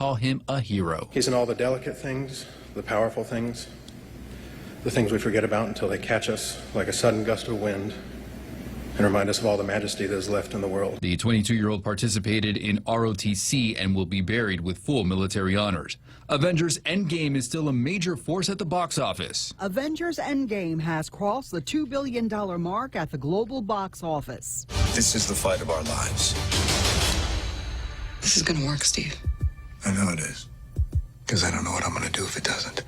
call him a hero. He's in all the delicate things, the powerful things, the things we forget about until they catch us like a sudden gust of wind and remind us of all the majesty that is left in the world. The 22-year-old participated in ROTC and will be buried with full military honors. Avengers Endgame is still a major force at the box office. Avengers Endgame has crossed the $2 billion mark at the global box office. This is the fight of our lives. This is gonna work, Steve. I know it is. Because I don't know what I'm gonna do if it doesn't.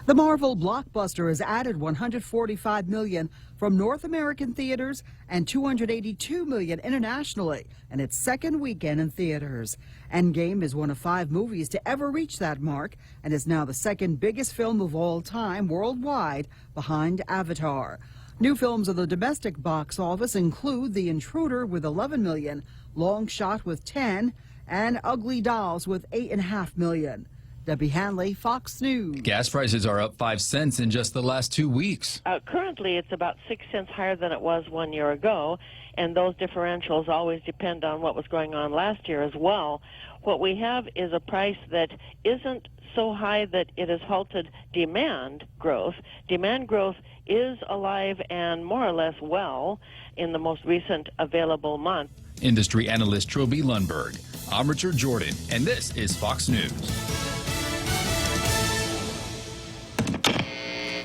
The Marvel blockbuster has added $145 million from North American theaters and $282 million internationally in its second weekend in theaters. Endgame is one of 5 movies to ever reach that mark and is now the second biggest film of all time worldwide behind Avatar. New films of the domestic box office include The Intruder with $11 million, Long Shot with $10, and Ugly Dolls with $8.5 million. Debbie Hanley, Fox News. Gas prices are up 5 cents in just the last 2 weeks. Currently, it's about 6 cents higher than it was 1 year ago, and those differentials always depend on what was going on last year as well. What we have is a price that isn't so high that it has halted demand growth. Demand growth is alive and more or less well in the most recent available month. Industry analyst Troby Lundberg. I'm Richard Jordan, and this is Fox News.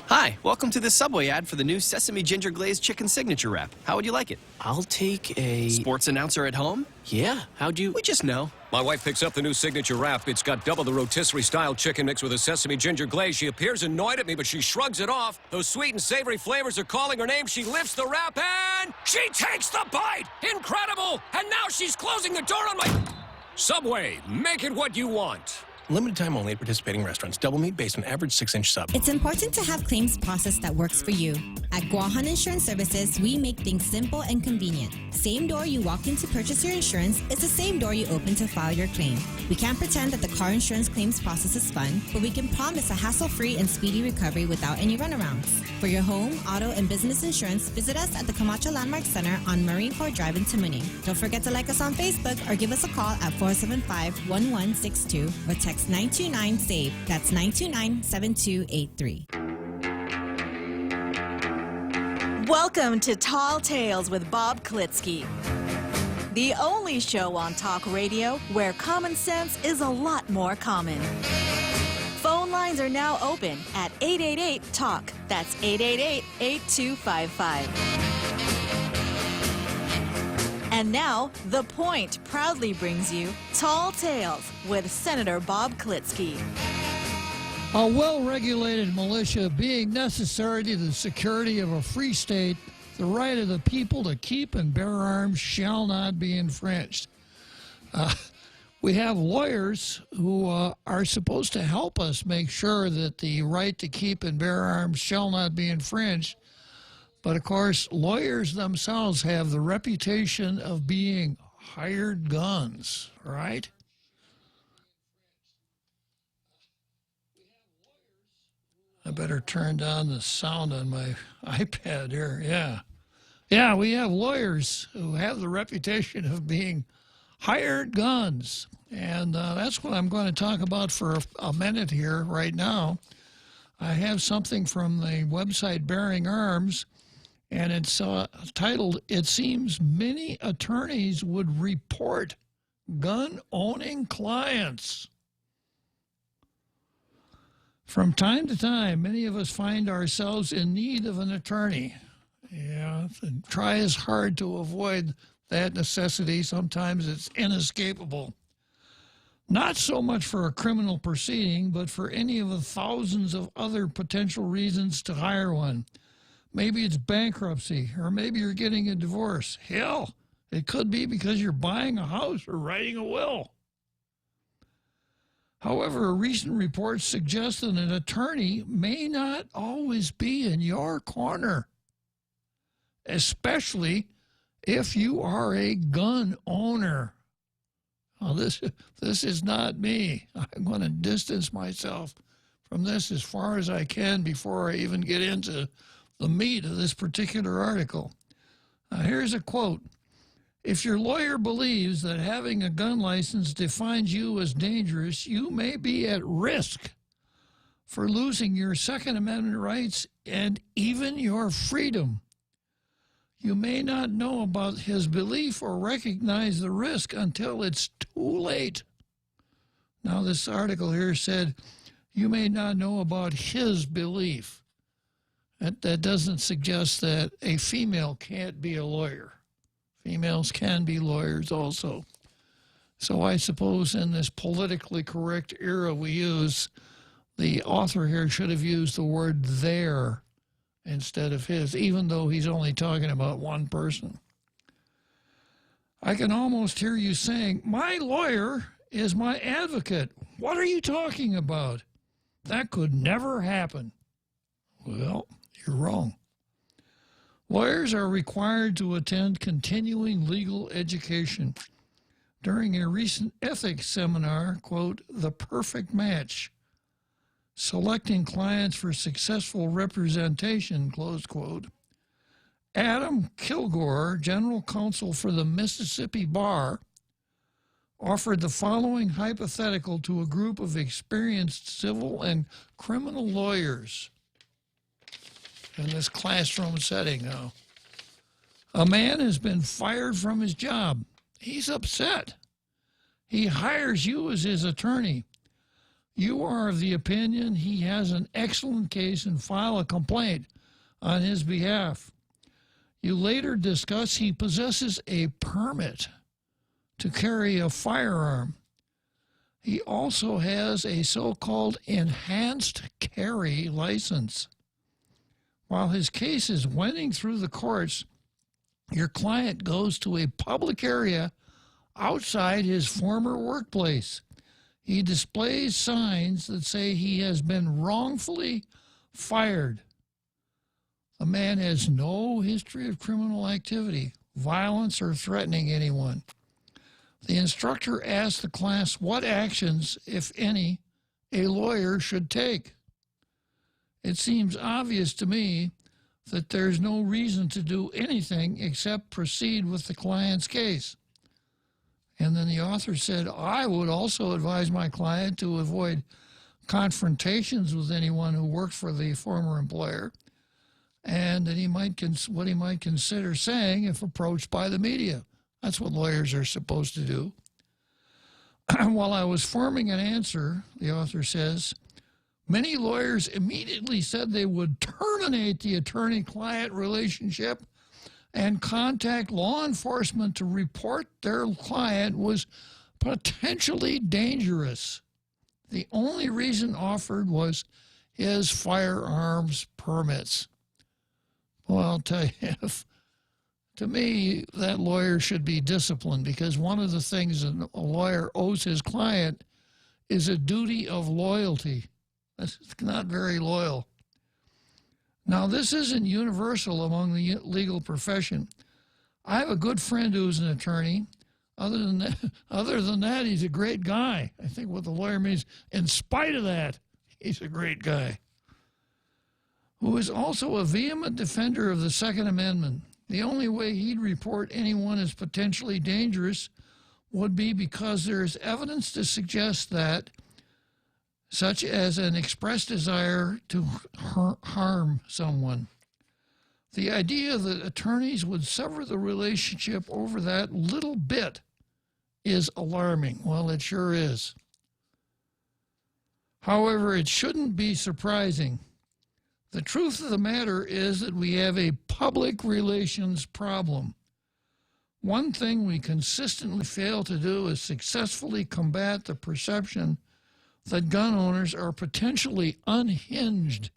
Hi, welcome to this Subway ad for the new Sesame Ginger Glazed Chicken Signature Wrap. How would you like it? I'll take a... Sports announcer at home? Yeah, how'd you... We just know. My wife picks up the new Signature Wrap. It's got double the rotisserie-style chicken mixed with a sesame ginger glaze. She appears annoyed at me, but she shrugs it off. Those sweet and savory flavors are calling her name. She lifts the wrap and she takes the bite! Incredible! And now she's closing the door on my... Subway, make it what you want. Limited time only at participating restaurants. Double meat based on average 6-inch sub. It's important to have claims process that works for you. At Guahan Insurance Services, we make things simple and convenient. Same door you walk in to purchase your insurance is the same door you open to file your claim. We can't pretend that the car insurance claims process is fun, but we can promise a hassle-free and speedy recovery without any runarounds. For your home, auto, and business insurance, visit us at the Camacho Landmark Center on Marine Corps Drive in Tamuning. Don't forget to like us on Facebook or give us a call at 475-1162 or text 929-SAVE. That's 929-7283. Welcome to Tall Tales with Bob Klitzkie, the only show on talk radio where common sense is a lot more common. Phone lines are now open at 888-TALK. That's 888-8255. And now, The Point proudly brings you Tall Tales with Senator Bob Klitzkie. A well-regulated militia being necessary to the security of a free state, the right of the people to keep and bear arms shall not be infringed. We have lawyers who are supposed to help us make sure that the right to keep and bear arms shall not be infringed. But, of course, lawyers themselves have the reputation of being hired guns, right? I better turn down the sound on my iPad here. Yeah, we have lawyers who have the reputation of being hired guns. And that's what I'm going to talk about for a minute here right now. I have something from the website Bearing Arms, and it's titled, "It Seems Many Attorneys Would Report Gun-Owning Clients." From time to time, many of us find ourselves in need of an attorney. Yeah, and try as hard to avoid that necessity. Sometimes it's inescapable. Not so much for a criminal proceeding, but for any of the thousands of other potential reasons to hire one. Maybe it's bankruptcy, or maybe you're getting a divorce. Hell, it could be because you're buying a house or writing a will. However, a recent report suggests that an attorney may not always be in your corner, especially if you are a gun owner. Now, this is not me. I'm going to distance myself from this as far as I can before I even get into the meat of this particular article. Here's a quote. If your lawyer believes that having a gun license defines you as dangerous, you may be at risk for losing your Second Amendment rights and even your freedom. You may not know about his belief or recognize the risk until it's too late. Now, this article here said you may not know about his belief. That doesn't suggest that a female can't be a lawyer. Females can be lawyers also. So I suppose in this politically correct era we use, the author here should have used the word their instead of his, even though he's only talking about one person. I can almost hear you saying, my lawyer is my advocate. What are you talking about? That could never happen. Well, you're wrong. Lawyers are required to attend continuing legal education. During a recent ethics seminar, quote, The Perfect Match, Selecting Clients for Successful Representation, close quote, Adam Kilgore, General Counsel for the Mississippi Bar, offered the following hypothetical to a group of experienced civil and criminal lawyers in this classroom setting now. A man has been fired from his job. He's upset. He hires you as his attorney. You are of the opinion he has an excellent case and file a complaint on his behalf. You later discuss he possesses a permit to carry a firearm. He also has a so-called enhanced carry license. While his case is wending through the courts, your client goes to a public area outside his former workplace. He displays signs that say he has been wrongfully fired. The man has no history of criminal activity, violence, or threatening anyone. The instructor asked the class what actions, if any, a lawyer should take. It seems obvious to me that there's no reason to do anything except proceed with the client's case. And then the author said, I would also advise my client to avoid confrontations with anyone who worked for the former employer, and that what he might consider saying if approached by the media. That's what lawyers are supposed to do. While I was forming an answer, the author says, many lawyers immediately said they would terminate the attorney-client relationship and contact law enforcement to report their client was potentially dangerous. The only reason offered was his firearms permits. Well, I'll tell you, to me, that lawyer should be disciplined, because one of the things a lawyer owes his client is a duty of loyalty. That's not very loyal. Now, this isn't universal among the legal profession. I have a good friend who's an attorney. Other than that, he's a great guy. I think what the lawyer means, in spite of that, he's a great guy. Who is also a vehement defender of the Second Amendment. The only way he'd report anyone as potentially dangerous would be because there is evidence to suggest that, such as an expressed desire to harm someone. The idea that attorneys would sever the relationship over that little bit is alarming. Well, it sure is. However, it shouldn't be surprising. The truth of the matter is that we have a public relations problem. One thing we consistently fail to do is successfully combat the perception that gun owners are potentially unhinged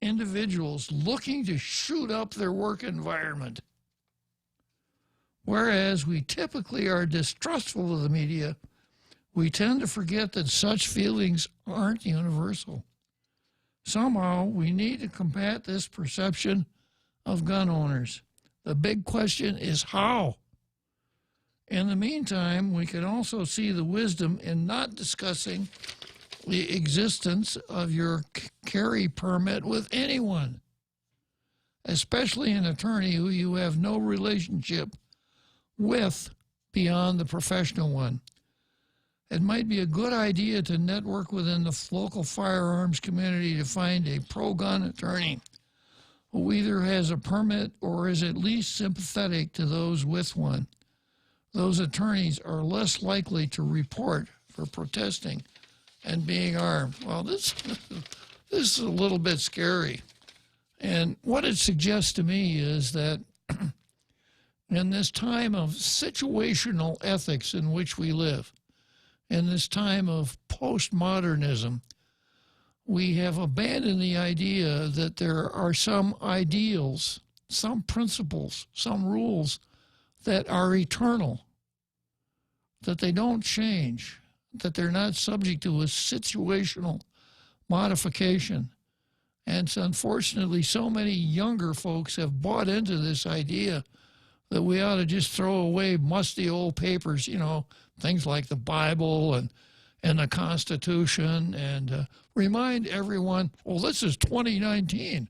individuals looking to shoot up their work environment. Whereas we typically are distrustful of the media, we tend to forget that such feelings aren't universal. Somehow, we need to combat this perception of gun owners. The big question is how. In the meantime, we can also see the wisdom in not discussing the existence of your carry permit with anyone, especially an attorney who you have no relationship with beyond the professional one. It might be a good idea to network within the local firearms community to find a pro-gun attorney who either has a permit or is at least sympathetic to those with one. Those attorneys are less likely to report for protesting and being armed. Well, this is a little bit scary. And what it suggests to me is that in this time of situational ethics in which we live, in this time of postmodernism, we have abandoned the idea that there are some ideals, some principles, some rules that are eternal, that they don't change, that they're not subject to a situational modification. And so unfortunately, so many younger folks have bought into this idea that we ought to just throw away musty old papers, you know, things like the Bible and the Constitution, and remind everyone, well, this is 2019,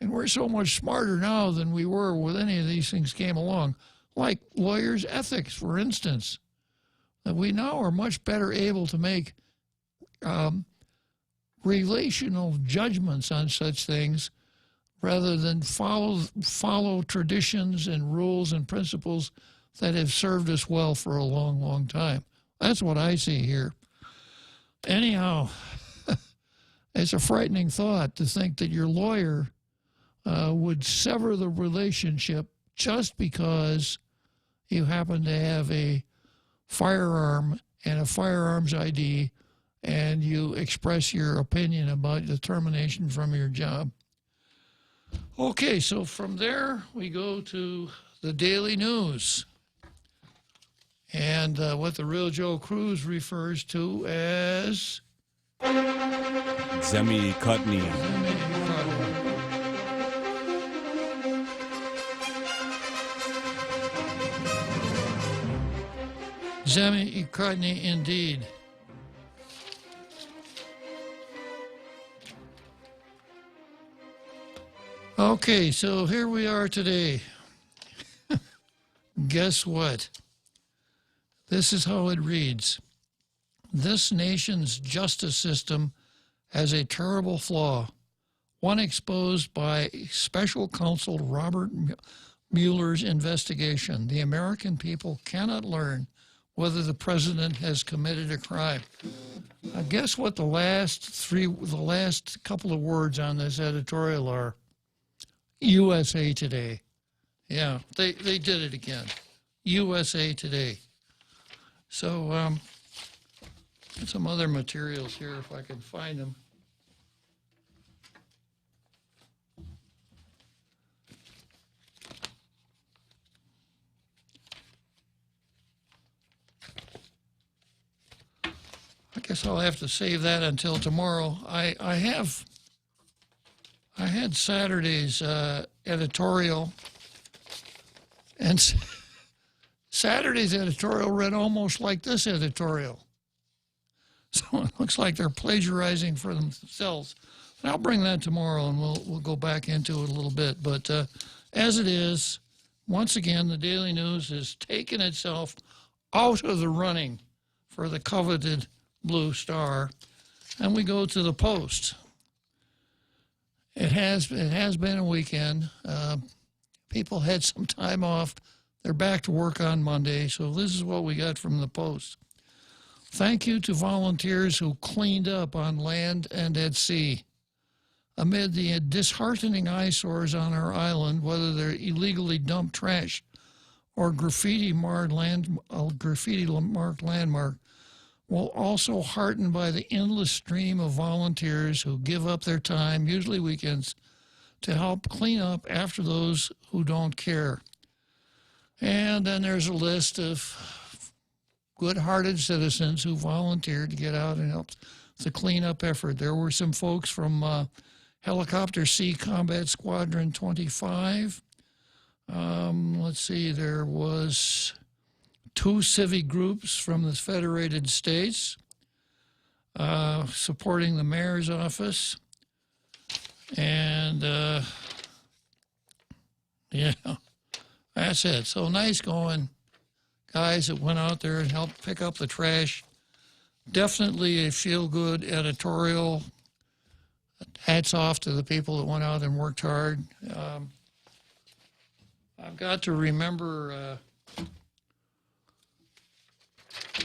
and we're so much smarter now than we were when any of these things came along, like lawyers' ethics, for instance, that we now are much better able to make relational judgments on such things rather than follow traditions and rules and principles that have served us well for a long, long time. That's what I see here. Anyhow, it's a frightening thought to think that your lawyer would sever the relationship just because you happen to have a firearm and a firearms ID and you express your opinion about the termination from your job. Okay, so from there we go to the daily news. And what the Real Joe Cruz refers to as Zemi Kutney. Zemi Kutney, indeed. Okay, so here we are today. Guess what? This is how it reads. This nation's justice system has a terrible flaw, one exposed by special counsel Robert Mueller's investigation. The American people cannot learn whether the president has committed a crime. Guess what the last couple of words on this editorial are? USA Today. Yeah, they did it again. USA Today. So, some other materials here if I can find them. I guess I'll have to save that until tomorrow. I had Saturday's editorial, and Saturday's editorial read almost like this editorial. So it looks like they're plagiarizing for themselves. And I'll bring that tomorrow, and we'll go back into it a little bit. But as it is, once again, the Daily News has taken itself out of the running for the coveted Blue Star, and we go to the Post. It has been a weekend. People had some time off. They're back to work on Monday, so this is what we got from the Post. Thank you to volunteers who cleaned up on land and at sea. Amid the disheartening eyesores on our island, whether they're illegally dumped trash or graffiti-marked landmark, we're also heartened by the endless stream of volunteers who give up their time, usually weekends, to help clean up after those who don't care. And then there's a list of good-hearted citizens who volunteered to get out and help the cleanup effort. There were some folks from Helicopter Sea Combat Squadron 25. Let's see, there was 2 civic groups from the Federated States supporting the mayor's office. And, yeah, that's it. So nice going. guys that went out there and helped pick up the trash. Definitely a feel-good editorial. Hats off to the people that went out and worked hard. I've got to remember,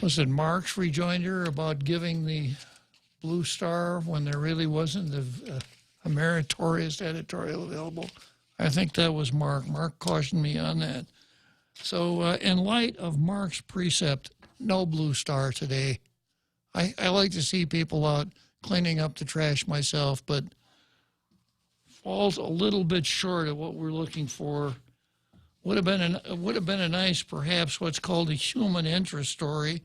was it Mark's rejoinder about giving the Blue Star when there really wasn't a meritorious editorial available? I think that was Mark. Mark cautioned me on that. So in light of Mark's precept, no Blue Star today. I like to see people out cleaning up the trash myself, but falls a little bit short of what we're looking for. Would have been a nice, perhaps what's called a human interest story,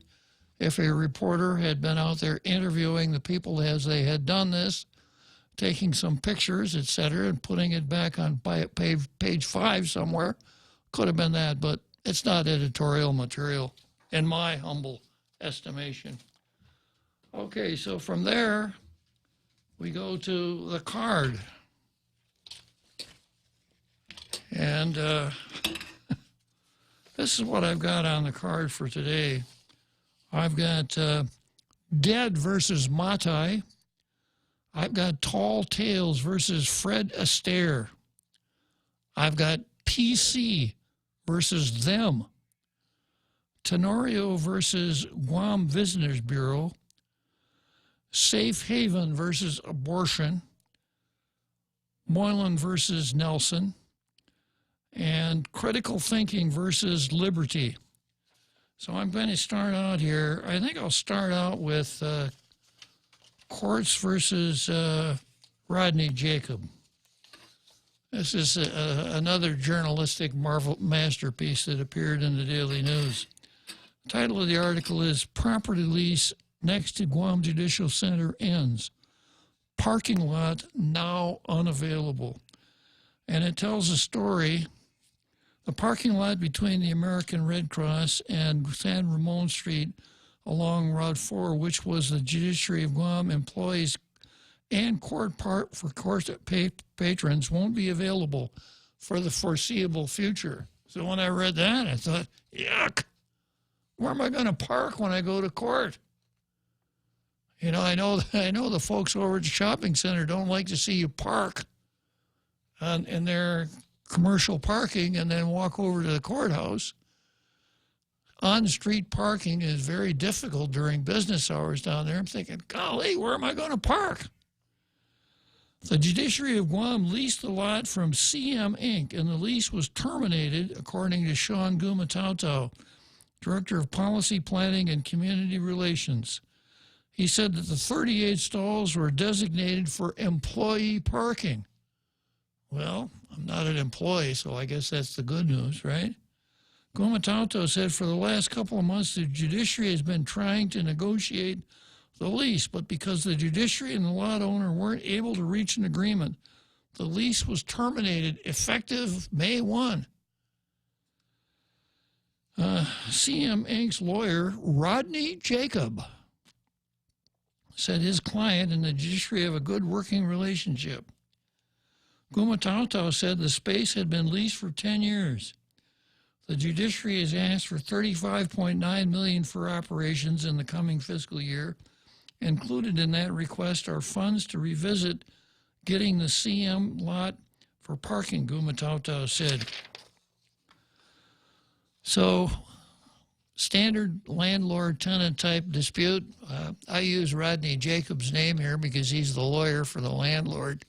if a reporter had been out there interviewing the people as they had done this, taking some pictures, etc., and putting it back on page 5 somewhere. Could have been that, but it's not editorial material, in my humble estimation. Okay, so from there, we go to the card. And this is what I've got on the card for today. I've got Dead versus Matai. I've got Tall Tales versus Fred Astaire. I've got PC versus Them. Tenorio versus Guam Visitors Bureau. Safe Haven versus Abortion. Moylan versus Nelson. And Critical Thinking versus Liberty. So I'm going to start out here. I think I'll start out with Courts versus Rodney Jacob. This is another journalistic masterpiece that appeared in the Daily News. The title of the article is Property Lease Next to Guam Judicial Center Ends. Parking Lot Now Unavailable. And it tells a story. The parking lot between the American Red Cross and San Ramon Street along Route 4, which was the Judiciary of Guam employees and court patrons, won't be available for the foreseeable future. So when I read that, I thought, yuck, where am I going to park when I go to court? You know, I know the folks over at the shopping center don't like to see you park in their commercial parking and then walk over to the courthouse. On-street parking is very difficult during business hours down there. I'm thinking, golly, where am I going to park? The Judiciary of Guam leased the lot from CM Inc., and the lease was terminated, according to Sean Gumatautau, Director of Policy Planning and Community Relations. He said that the 38 stalls were designated for employee parking. Well, I'm not an employee, so I guess that's the good news, right? Gumatautau said for the last couple of months, the judiciary has been trying to negotiate the lease, but because the judiciary and the lot owner weren't able to reach an agreement, the lease was terminated effective May 1. CM Inc.'s lawyer, Rodney Jacob, said his client and the judiciary have a good working relationship. Gumatautau said the space had been leased for 10 years. The judiciary has asked for $35.9 million for operations in the coming fiscal year. Included in that request are funds to revisit getting the CM lot for parking, Gumatautau said. So, standard landlord-tenant type dispute. I use Rodney Jacobs' name here because he's the lawyer for the landlord.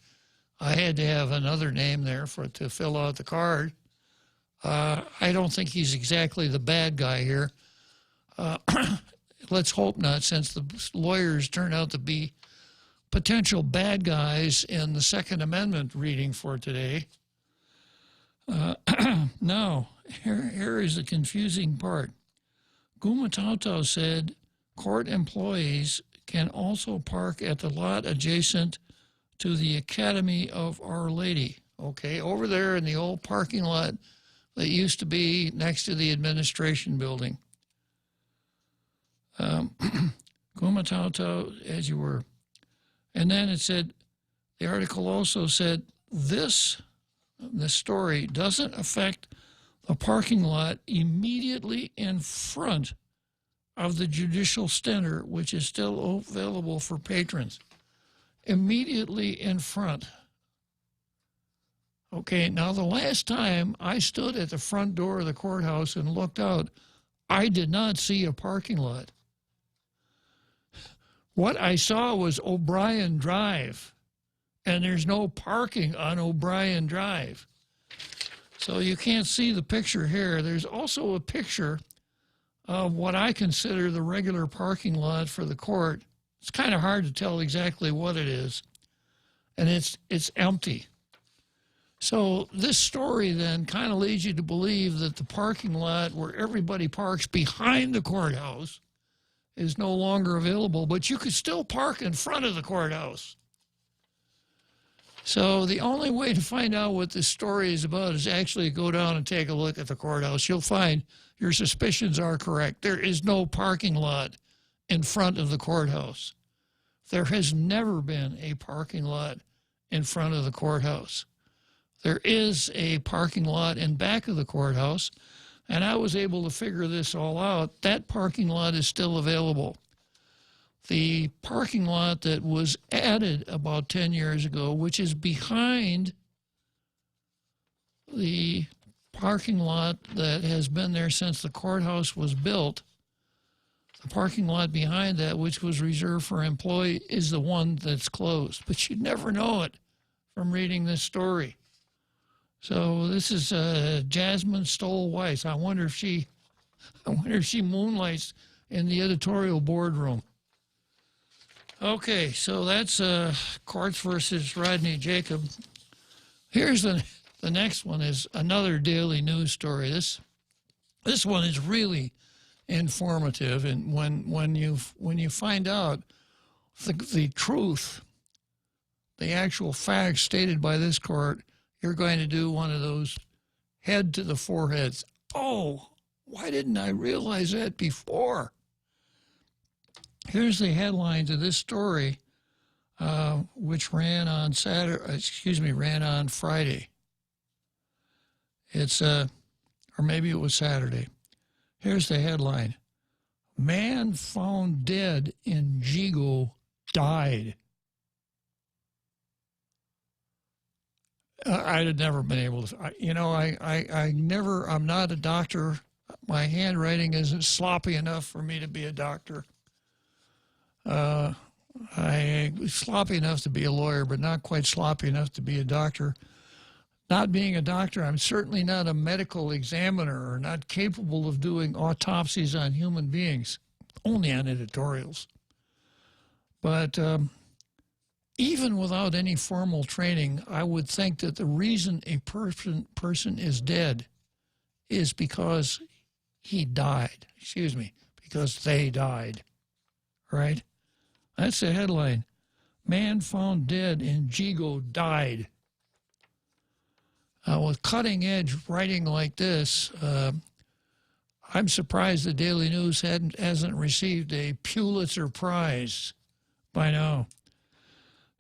I had to have another name there to fill out the card. I don't think he's exactly the bad guy here. Let's hope not, since the lawyers turn out to be potential bad guys in the Second Amendment reading for today. Now, here is the confusing part. Gumatautau said court employees can also park at the lot adjacent to the Academy of Our Lady. Okay, over there in the old parking lot that used to be next to the administration building. Gumatautau, as you were. And then it said, the article also said, this story doesn't affect a parking lot immediately in front of the Judicial Center, which is still available for patrons. Immediately in front. Okay, now the last time I stood at the front door of the courthouse and looked out, I did not see a parking lot. What I saw was O'Brien Drive, and there's no parking on O'Brien Drive. So you can't see the picture here. There's also a picture of what I consider the regular parking lot for the court. It's kind of hard to tell exactly what it is, and it's empty. So this story then kind of leads you to believe that the parking lot where everybody parks behind the courthouse is no longer available, but you could still park in front of the courthouse. So the only way to find out what this story is about is actually go down and take a look at the courthouse. You'll find your suspicions are correct. There is no parking lot in front of the courthouse. There has never been a parking lot in front of the courthouse. There is a parking lot in back of the courthouse, and I was able to figure this all out. That parking lot is still available. The parking lot that was added about 10 years ago, which is behind the parking lot that has been there since the courthouse was built, the parking lot behind that, which was reserved for employees, is the one that's closed. But you'd never know it from reading this story. So this is Jasmine Stoll Weiss. I wonder if she moonlights in the editorial boardroom. Okay, so that's Courts versus Rodney Jacob. Here's the next one is another daily news story. This one is really informative, and when you find out the truth, the actual facts stated by this court, you're going to do one of those head to the foreheads. Oh, why didn't I realize that before? Here's the headline to this story, which ran on Friday. It's or maybe it was Saturday. Here's the headline: Man found dead in Jigo died. I had never been able to, I'm not a doctor. My handwriting isn't sloppy enough for me to be a doctor. I'm sloppy enough to be a lawyer, but not quite sloppy enough to be a doctor. Not being a doctor, I'm certainly not a medical examiner or not capable of doing autopsies on human beings, only on editorials. But even without any formal training, I would think that the reason a person is dead is because because they died, right? That's the headline. Man found dead in Jigo died. With cutting-edge writing like this, I'm surprised the Daily News hasn't received a Pulitzer Prize by now.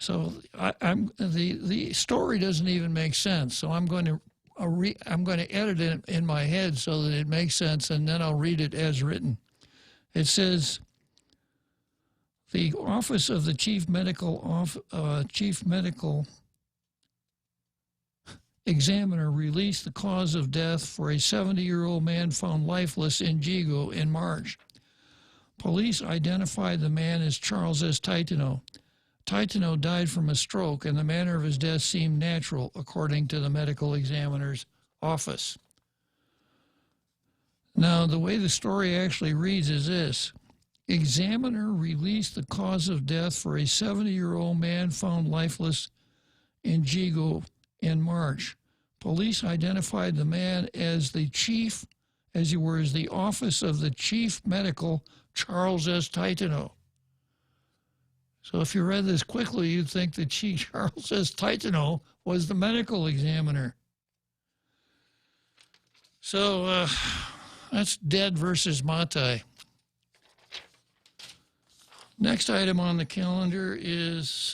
So the story doesn't even make sense. So I'm going to edit it in my head so that it makes sense, and then I'll read it as written. It says, the Office of the Chief Medical Examiner released the cause of death for a 70-year-old man found lifeless in Jigo in March. Police identified the man as Charles S. Titano. Titano died from a stroke, and the manner of his death seemed natural, according to the medical examiner's office. Now, the way the story actually reads is this. Examiner released the cause of death for a 70-year-old man found lifeless in Jigo in March. Police identified the man as the Office of the Chief Medical Charles S. Titano. So if you read this quickly, you'd think that Charles S. Titano was the medical examiner. So that's Dead versus Matai. Next item on the calendar is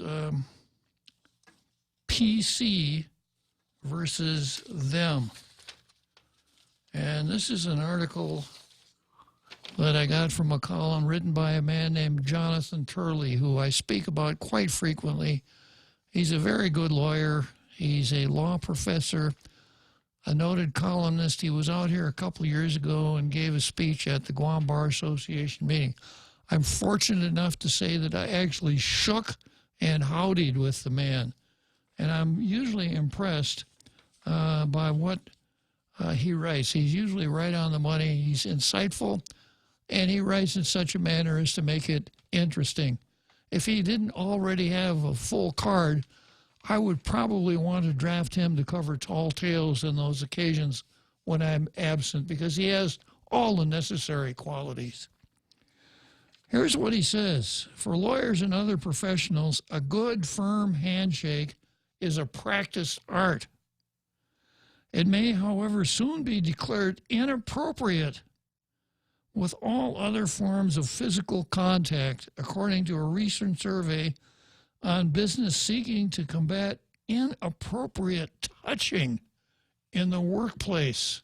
PC versus them. And this is an article that I got from a column written by a man named Jonathan Turley, who I speak about quite frequently. He's a very good lawyer. He's a law professor, a noted columnist. He was out here a couple of years ago and gave a speech at the Guam Bar Association meeting. I'm fortunate enough to say that I actually shook and howdied with the man. And I'm usually impressed by what he writes. He's usually right on the money. He's insightful, and he writes in such a manner as to make it interesting. If he didn't already have a full card, I would probably want to draft him to cover Tall Tales on those occasions when I'm absent, because he has all the necessary qualities. Here's what he says. For lawyers and other professionals, a good, firm handshake is a practiced art. It may, however, soon be declared inappropriate with all other forms of physical contact, according to a recent survey on business seeking to combat inappropriate touching in the workplace.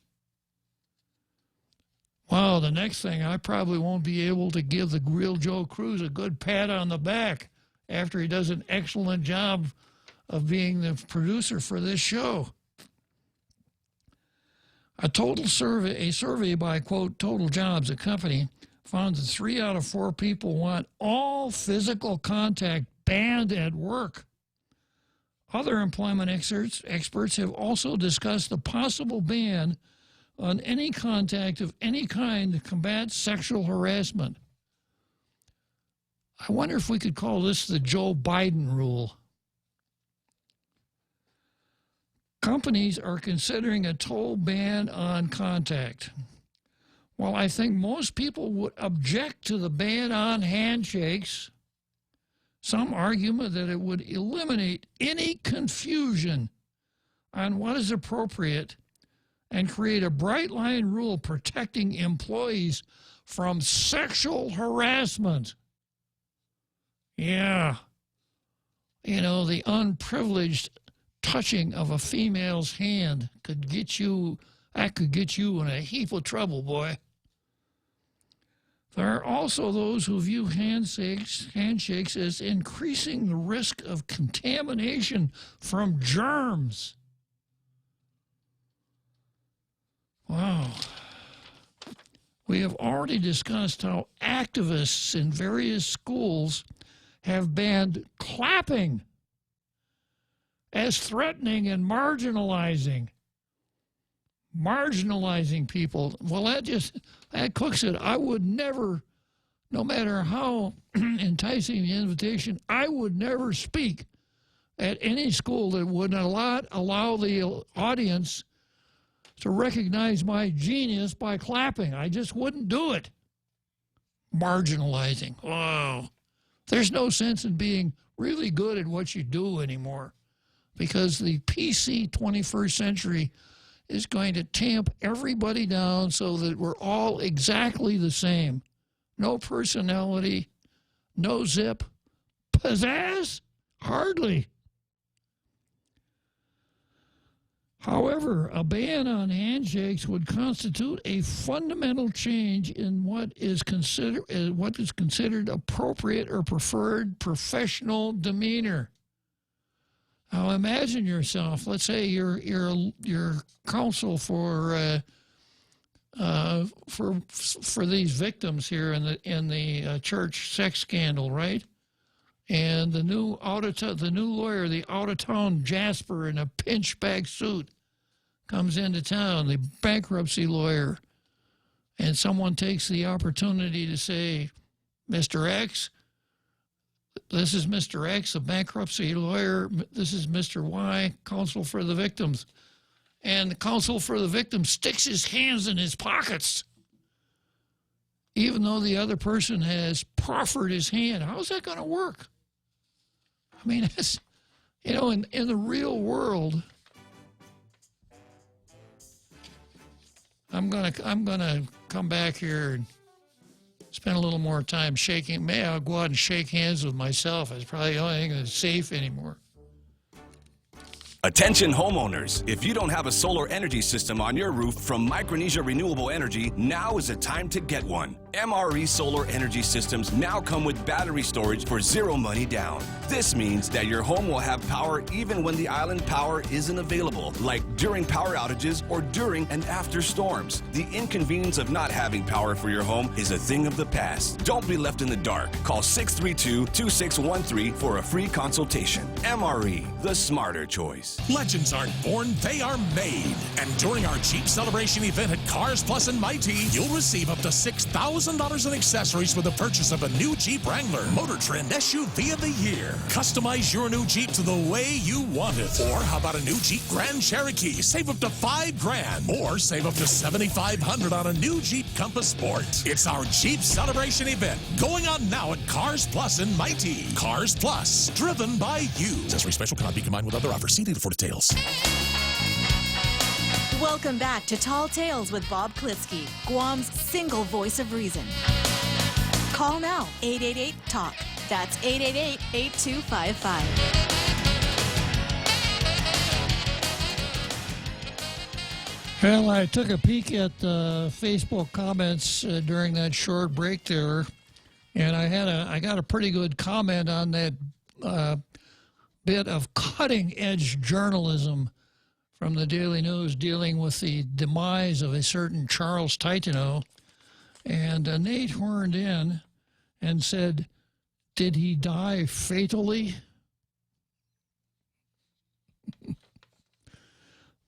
Wow, the next thing, I probably won't be able to give the real Joe Cruz a good pat on the back after he does an excellent job of being the producer for this show. A survey by, quote, Total Jobs, a company, found that 3 out of 4 people want all physical contact banned at work. Other employment experts have also discussed the possible ban on any contact of any kind to combat sexual harassment. I wonder if we could call this the Joe Biden rule. Companies are considering a total ban on contact. While I think most people would object to the ban on handshakes, some argue that it would eliminate any confusion on what is appropriate and create a bright line rule protecting employees from sexual harassment. Yeah. You know, the unprivileged touching of a female's hand could get you in a heap of trouble, boy. There are also those who view handshakes as increasing the risk of contamination from germs. Wow. We have already discussed how activists in various schools have banned clapping as threatening and marginalizing people. Well, that cooks it. I would never, no matter how enticing the invitation, I would never speak at any school that would not allow the audience to recognize my genius by clapping. I just wouldn't do it. Marginalizing. Wow. There's no sense in being really good at what you do anymore, because the PC 21st century is going to tamp everybody down so that we're all exactly the same. No personality, no zip, pizzazz, hardly. However, a ban on handshakes would constitute a fundamental change in what is considered appropriate or preferred professional demeanor. Now, imagine yourself. Let's say you're counsel for these victims here in the church sex scandal, right? And the new lawyer, the out-of-town Jasper in a pinchback suit, comes into town, the bankruptcy lawyer, and someone takes the opportunity to say, Mr. X, this is Mr. X, a bankruptcy lawyer, this is Mr. Y, counsel for the victims. And the counsel for the victims sticks his hands in his pockets, even though the other person has proffered his hand. How's that going to work? I mean, it's, you know, in the real world, I'm gonna come back here and spend a little more time shaking. Maybe I'll go out and shake hands with myself. It's probably the only thing that's safe anymore. Attention homeowners, if you don't have a solar energy system on your roof from Micronesia Renewable Energy, now is the time to get one. MRE solar energy systems now come with battery storage for zero money down. This means that your home will have power even when the island power isn't available, like during power outages or during and after storms. The inconvenience of not having power for your home is a thing of the past. Don't be left in the dark. Call 632-2613 for a free consultation. MRE, the smarter choice. Legends aren't born, they are made. And during our Jeep Celebration event at Cars Plus and Mighty, you'll receive up to $6,000 in accessories with the purchase of a new Jeep Wrangler, Motor Trend SUV of the Year. Customize your new Jeep to the way you want it. Or how about a new Jeep Grand Cherokee? Save up to $5,000. Or save up to $7,500 on a new Jeep Compass Sport. It's our Jeep Celebration event going on now at Cars Plus and Mighty. Cars Plus, driven by you. Accessory special cannot be combined with other offers. See dealer for details. Welcome back to Tall Tales with Bob Klitzkie, Guam's single voice of reason. Call now, 888-TALK. That's 888-8255. Well, I took a peek at the Facebook comments during that short break there, and I got a pretty good comment on that bit of cutting-edge journalism from the Daily News dealing with the demise of a certain Charles Titano. And Nate horned in and said, did he die fatally?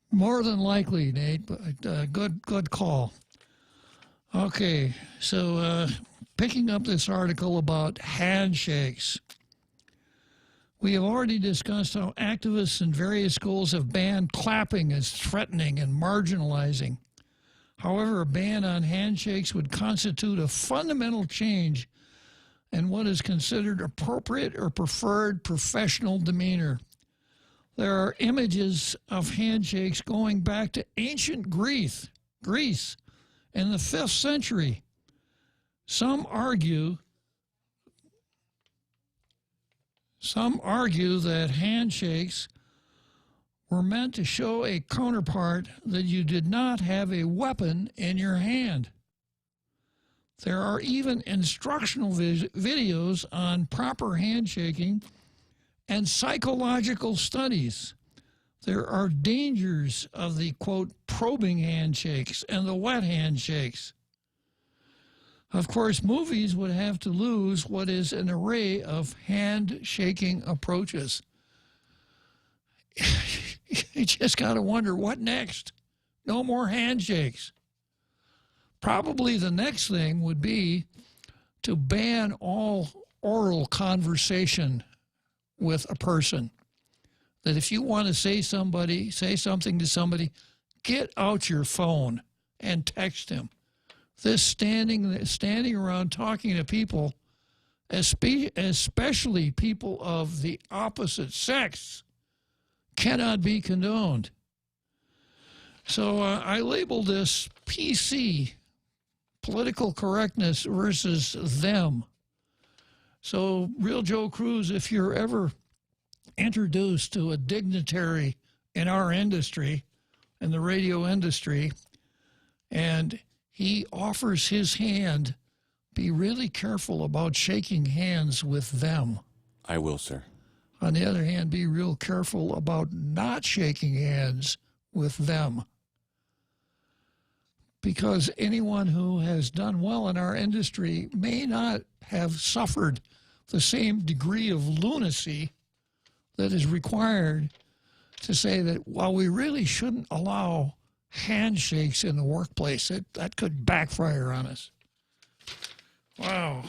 More than likely, Nate, but good call. Okay, so picking up this article about handshakes. We have already discussed how activists in various schools have banned clapping as threatening and marginalizing. However, a ban on handshakes would constitute a fundamental change in what is considered appropriate or preferred professional demeanor. There are images of handshakes going back to ancient Greece in the 5th century. Some argue that handshakes were meant to show a counterpart that you did not have a weapon in your hand. There are even instructional videos on proper handshaking and psychological studies. There are dangers of the, quote, probing handshakes and the wet handshakes. Of course, movies would have to lose what is an array of handshaking approaches. You just got to wonder, what next? No more handshakes. Probably the next thing would be to ban all oral conversation with a person. That if you want to say something to somebody, get out your phone and text him. This standing around talking to people, especially people of the opposite sex, cannot be condoned. So I labeled this PC, political correctness versus them. So, Real Joe Cruz, if you're ever introduced to a dignitary in our industry, in the radio industry, and he offers his hand, be really careful about shaking hands with them. I will, sir. On the other hand, be real careful about not shaking hands with them. Because anyone who has done well in our industry may not have suffered the same degree of lunacy that is required to say that while we really shouldn't allow handshakes in the workplace, that could backfire on us. Wow.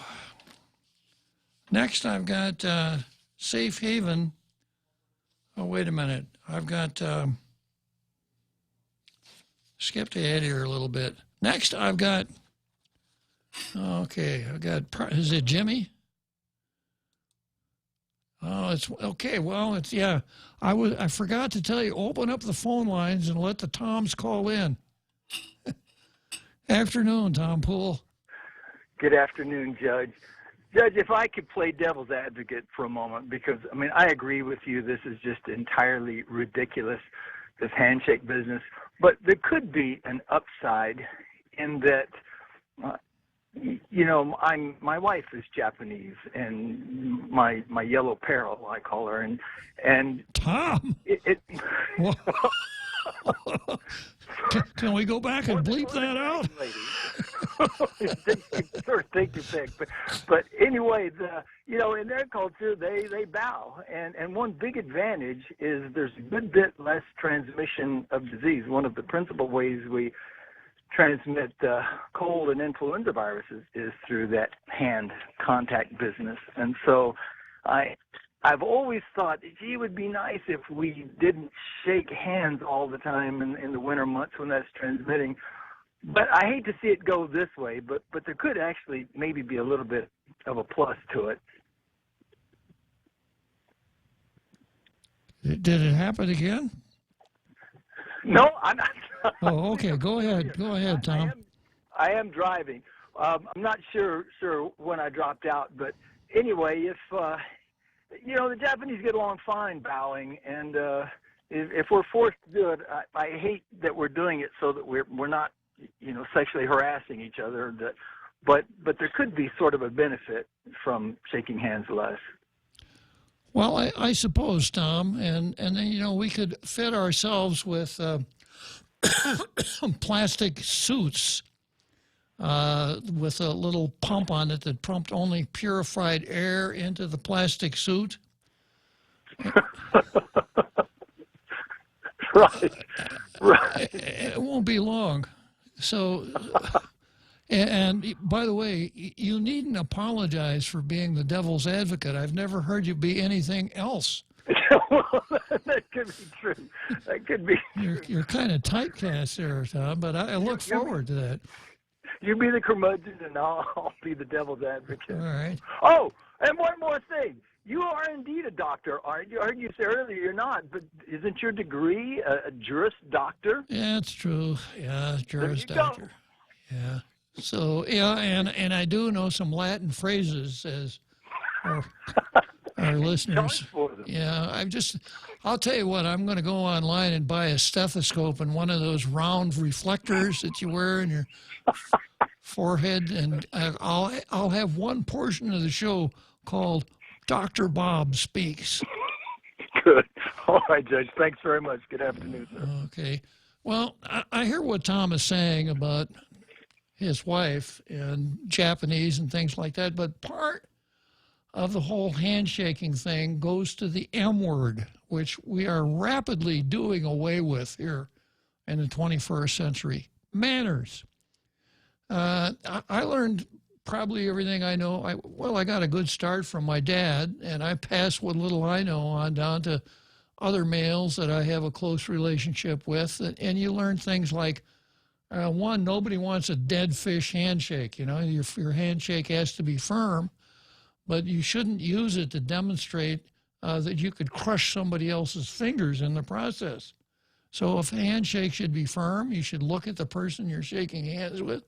Next, I've got Safe Haven. Oh, wait a minute. I've got skipped ahead here a little bit. Next, I've got, okay, I've got, is it Jimmy? Oh, it's okay. Well, it's, yeah. I forgot to tell you, open up the phone lines and let the Toms call in. Afternoon, Tom Poole. Good afternoon, Judge. Judge, if I could play devil's advocate for a moment, because, I mean, I agree with you. This is just entirely ridiculous, this handshake business. But there could be an upside in that, you know, my wife is Japanese, and my yellow peril, I call her, and Tom. Can we go back and bleep that out? Sure, take your pick. But anyway, you know, in their culture, they bow, and one big advantage is there's a good bit less transmission of disease. One of the principal ways we transmit cold and influenza viruses is through that hand contact business, and so I've always thought, gee, it would be nice if we didn't shake hands all the time in the winter months when that's transmitting. But I hate to see it go this way, but there could actually maybe be a little bit of a plus to it. Did it happen again? No, I'm not. Oh, okay. Go ahead. Go ahead, Tom. I am driving. I'm not sure when I dropped out, but anyway, if you know, the Japanese get along fine bowing, and if we're forced to do it, I hate that we're doing it so that we're not, you know, sexually harassing each other. But there could be sort of a benefit from shaking hands less. Well, I suppose, Tom, and then, you know, we could fit ourselves with plastic suits with a little pump on it that pumped only purified air into the plastic suit. Right. It won't be long. So, and by the way, you needn't apologize for being the devil's advocate. I've never heard you be anything else. Well, that could be true. That could be true. You're kind of typecast there, Tom, but I look forward to that. You be the curmudgeon, and I'll be the devil's advocate. All right. Oh, and one more thing. You are indeed a doctor, aren't you? I heard you say earlier you're not, but isn't your degree a Juris Doctor? Yeah, it's true. Yeah, Juris Doctor. Yeah. So, yeah, and I do know some Latin phrases, as our listeners. Yeah, I'll tell you what, I'm going to go online and buy a stethoscope and one of those round reflectors that you wear in your forehead, and I'll have one portion of the show called Dr. Bob Speaks. Good. All right, Judge. Thanks very much. Good afternoon, sir. Okay. Well, I hear what Tom is saying about his wife and Japanese and things like that, but part of the whole handshaking thing goes to the M word, which we are rapidly doing away with here in the 21st century. Manners. I learned probably everything I know. I got a good start from my dad, and I passed what little I know on down to other males that I have a close relationship with. And you learn things like, one, nobody wants a dead fish handshake. You know, your handshake has to be firm, but you shouldn't use it to demonstrate that you could crush somebody else's fingers in the process. So if a handshake should be firm, you should look at the person you're shaking hands with.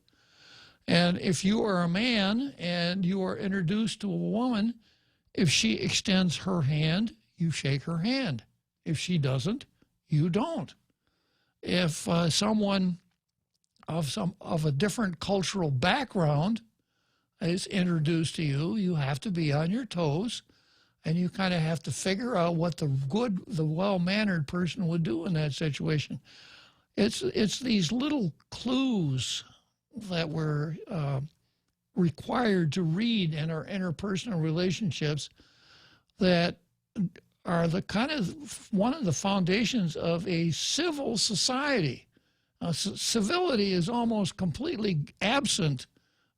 And if you are a man and you are introduced to a woman, if she extends her hand, you shake her hand. If she doesn't, you don't. If someone of a different cultural background is introduced to you, you have to be on your toes, and you kind of have to figure out what the well-mannered person would do in that situation. It's these little clues that we're required to read in our interpersonal relationships that are the kind of one of the foundations of a civil society. Civility is almost completely absent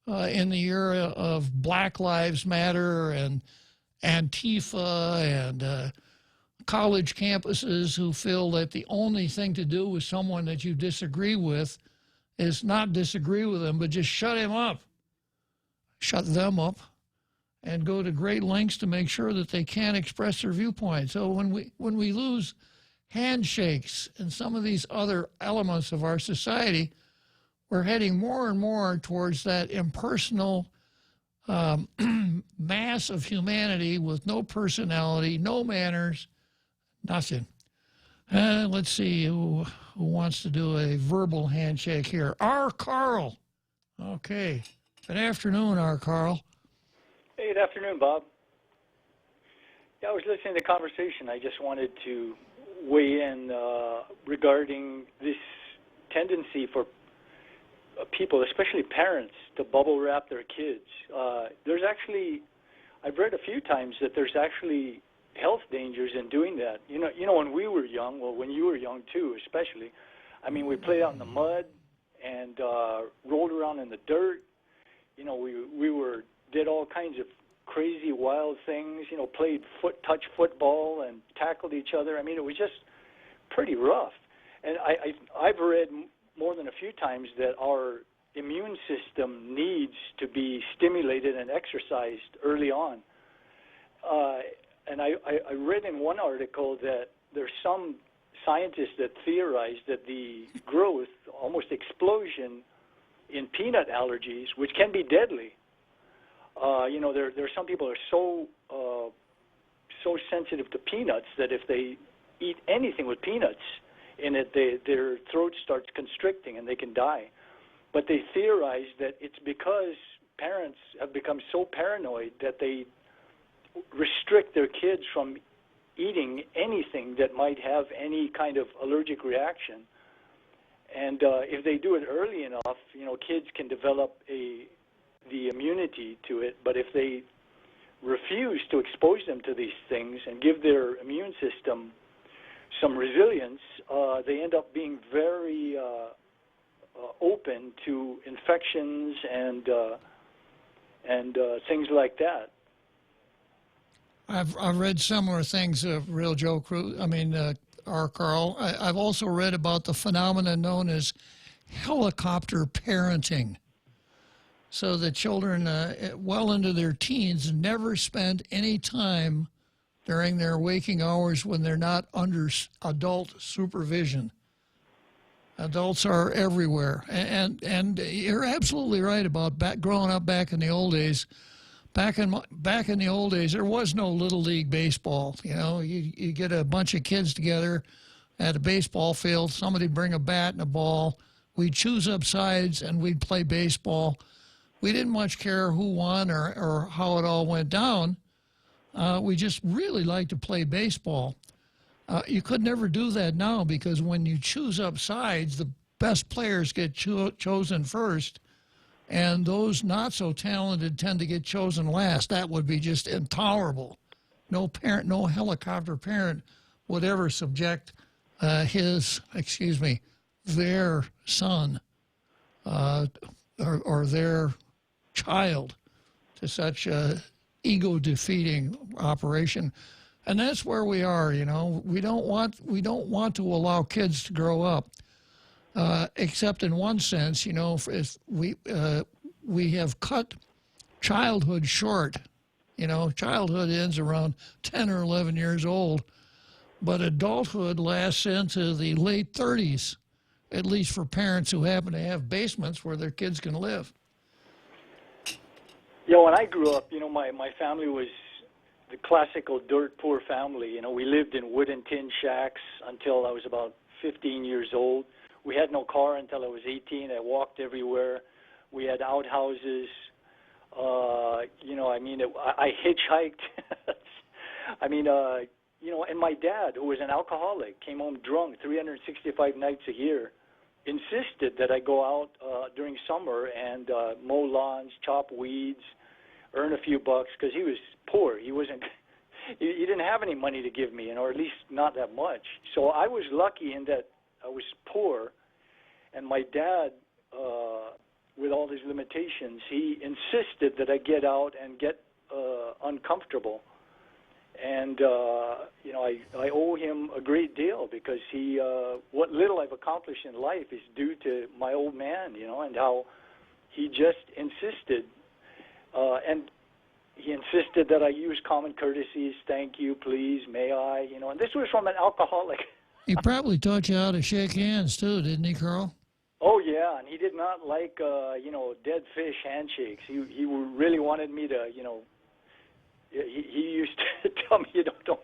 in the era of Black Lives Matter and Antifa and college campuses who feel that the only thing to do with someone that you disagree with is not disagree with them, but just shut them up, and go to great lengths to make sure that they can't express their viewpoint. So when we lose handshakes and some of these other elements of our society, we're heading more and more towards that impersonal mass of humanity with no personality, no manners, nothing. Let's see who wants to do a verbal handshake here. R. Carl. Okay. Good afternoon, R. Carl. Hey, good afternoon, Bob. Yeah, I was listening to the conversation. I just wanted to weigh in regarding this tendency for people, especially parents, to bubble wrap their kids. There's actually, I've read a few times that there's actually health dangers in doing that. You know, when we were young, well, when you were young too, especially. I mean, we played out in the mud and rolled around in the dirt. You know, we did all kinds of crazy, wild things. You know, played touch football and tackled each other. I mean, it was just pretty rough. And I've read more than a few times that our immune system needs to be stimulated and exercised early on. And I read in one article that there's some scientists that theorize that the growth, almost explosion, in peanut allergies, which can be deadly. You know, there are some people who are so sensitive to peanuts that if they eat anything with peanuts in it, their throat starts constricting and they can die. But they theorize that it's because parents have become so paranoid that they restrict their kids from eating anything that might have any kind of allergic reaction. And if they do it early enough, you know, kids can develop the immunity to it. But if they refuse to expose them to these things and give their immune system some resilience, they end up being very open to infections and things like that. I've read similar things, Real Joe Cruz. I mean, R. Carl. I've also read about the phenomenon known as helicopter parenting. So the children, well into their teens, never spend any time during their waking hours when they're not under adult supervision. Adults are everywhere, and you're absolutely right about growing up back in the old days. Back in the old days, there was no Little League baseball. You know, you get a bunch of kids together at a baseball field. Somebody'd bring a bat and a ball. We'd choose up sides and we'd play baseball. We didn't much care who won or how it all went down. We just really liked to play baseball. You could never do that now because when you choose up sides, the best players get chosen first, and those not so talented tend to get chosen last. That would be just intolerable. No parent, no helicopter parent would ever subject their son or their child to such a ego-defeating operation. And that's where we are, you know. We don't want to allow kids to grow up, except in one sense, you know. If we have cut childhood short. You know, childhood ends around 10 or 11 years old, but adulthood lasts into the late 30s, at least for parents who happen to have basements where their kids can live. You know, when I grew up, you know, my family was the classical dirt poor family. You know, we lived in wooden tin shacks until I was about 15 years old. We had no car until I was 18. I walked everywhere. We had outhouses. You know, I mean, I hitchhiked. I mean, you know, and my dad, who was an alcoholic, came home drunk 365 nights a year, insisted that I go out during summer and mow lawns, chop weeds, earn a few bucks, because he was poor. He wasn't, he didn't have any money to give me, or at least not that much. So I was lucky in that I was poor, and my dad, with all his limitations, he insisted that I get out and get uncomfortable. And, you know, I owe him a great deal because he, what little I've accomplished in life is due to my old man, you know, and how he just insisted. And he insisted that I use common courtesies, thank you, please, may I, you know, and this was from an alcoholic. He probably taught you how to shake hands, too, didn't he, Carl? Oh yeah, and he did not like dead fish handshakes. He really wanted me to he used to tell me don't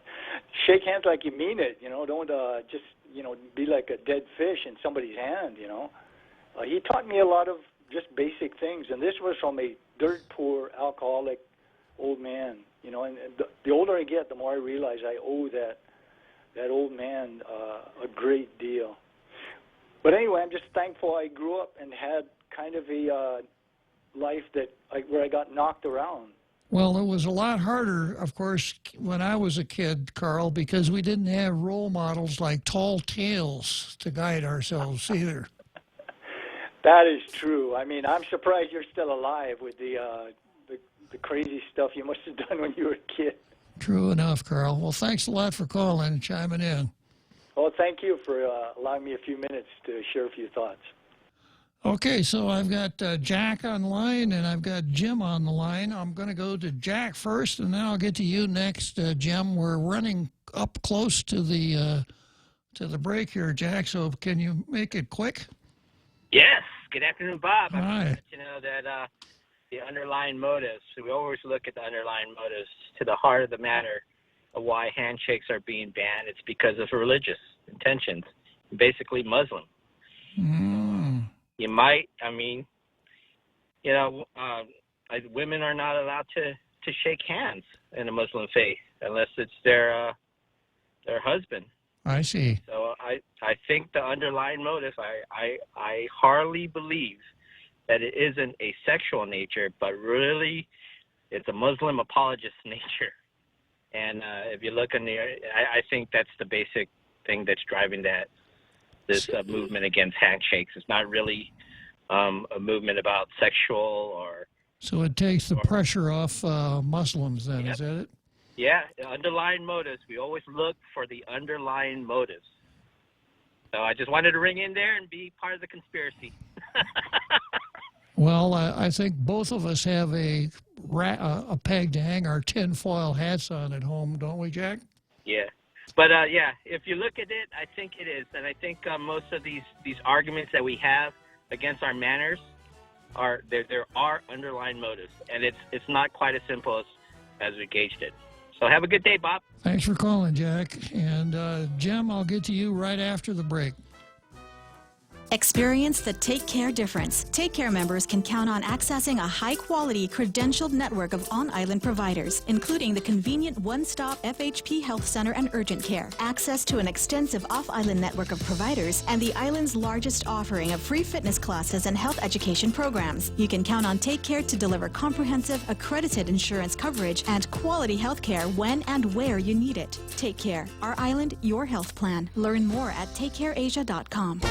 shake hands like you mean it. Don't just be like a dead fish in somebody's hand. He taught me a lot of just basic things, and this was from a dirt poor alcoholic old man. And the older I get, the more I realize I owe that old man a great deal. But anyway, I'm just thankful I grew up and had kind of a life where I got knocked around. Well, it was a lot harder, of course, when I was a kid, Carl, because we didn't have role models like tall tales to guide ourselves either. That is true. I mean, I'm surprised you're still alive with the crazy stuff you must have done when you were a kid. True enough, Carl. Well, thanks a lot for calling and chiming in. Well, thank you for allowing me a few minutes to share a few thoughts. Okay, so I've got Jack on the line and I've got Jim on the line. I'm going to go to Jack first, and then I'll get to you next, Jim. We're running up close to the break here, Jack, so can you make it quick? Yes. Good afternoon, Bob. Hi. I want to let you know that the underlying motives, we always look at the underlying motives to the heart of the matter of why handshakes are being banned. It's because of religious intentions, basically Muslim. You might, women are not allowed to shake hands in a Muslim faith unless it's their husband. I see. So I think the underlying motive, I hardly believe that it isn't a sexual nature, but really it's a Muslim apologist nature. And if you look in there, I think that's the basic thing that's driving this movement against handshakes. It's not really a movement about sexual or... So it takes the pressure off Muslims then, Yep. Is that it? Yeah, the underlying motives. We always look for the underlying motives. So I just wanted to ring in there and be part of the conspiracy. Well, I think both of us have a peg to hang our tinfoil hats on at home, don't we, Jack? Yeah. But, if you look at it, I think it is. And I think most of these arguments that we have against our manners, there are underlying motives. And it's not quite as simple as we gauged it. So have a good day, Bob. Thanks for calling, Jack. And Jim, I'll get to you right after the break. Experience the Take Care difference. Take Care members can count on accessing a high-quality, credentialed network of on-island providers, including the convenient one-stop FHP Health Center and Urgent Care, access to an extensive off-island network of providers, and the island's largest offering of free fitness classes and health education programs. You can count on Take Care to deliver comprehensive, accredited insurance coverage and quality health care when and where you need it. Take Care. Our island, your health plan. Learn more at takecareasia.com.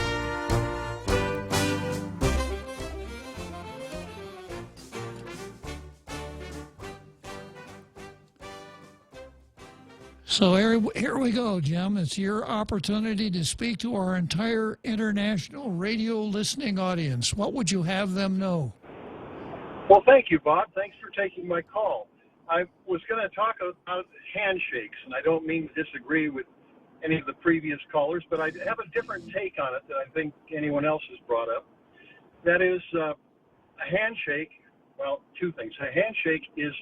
So here we go, Jim. It's your opportunity to speak to our entire international radio listening audience. What would you have them know? Well, thank you, Bob. Thanks for taking my call. I was going to talk about handshakes, and I don't mean to disagree with any of the previous callers, but I have a different take on it that I think anyone else has brought up. That is, a handshake, well, two things. A handshake is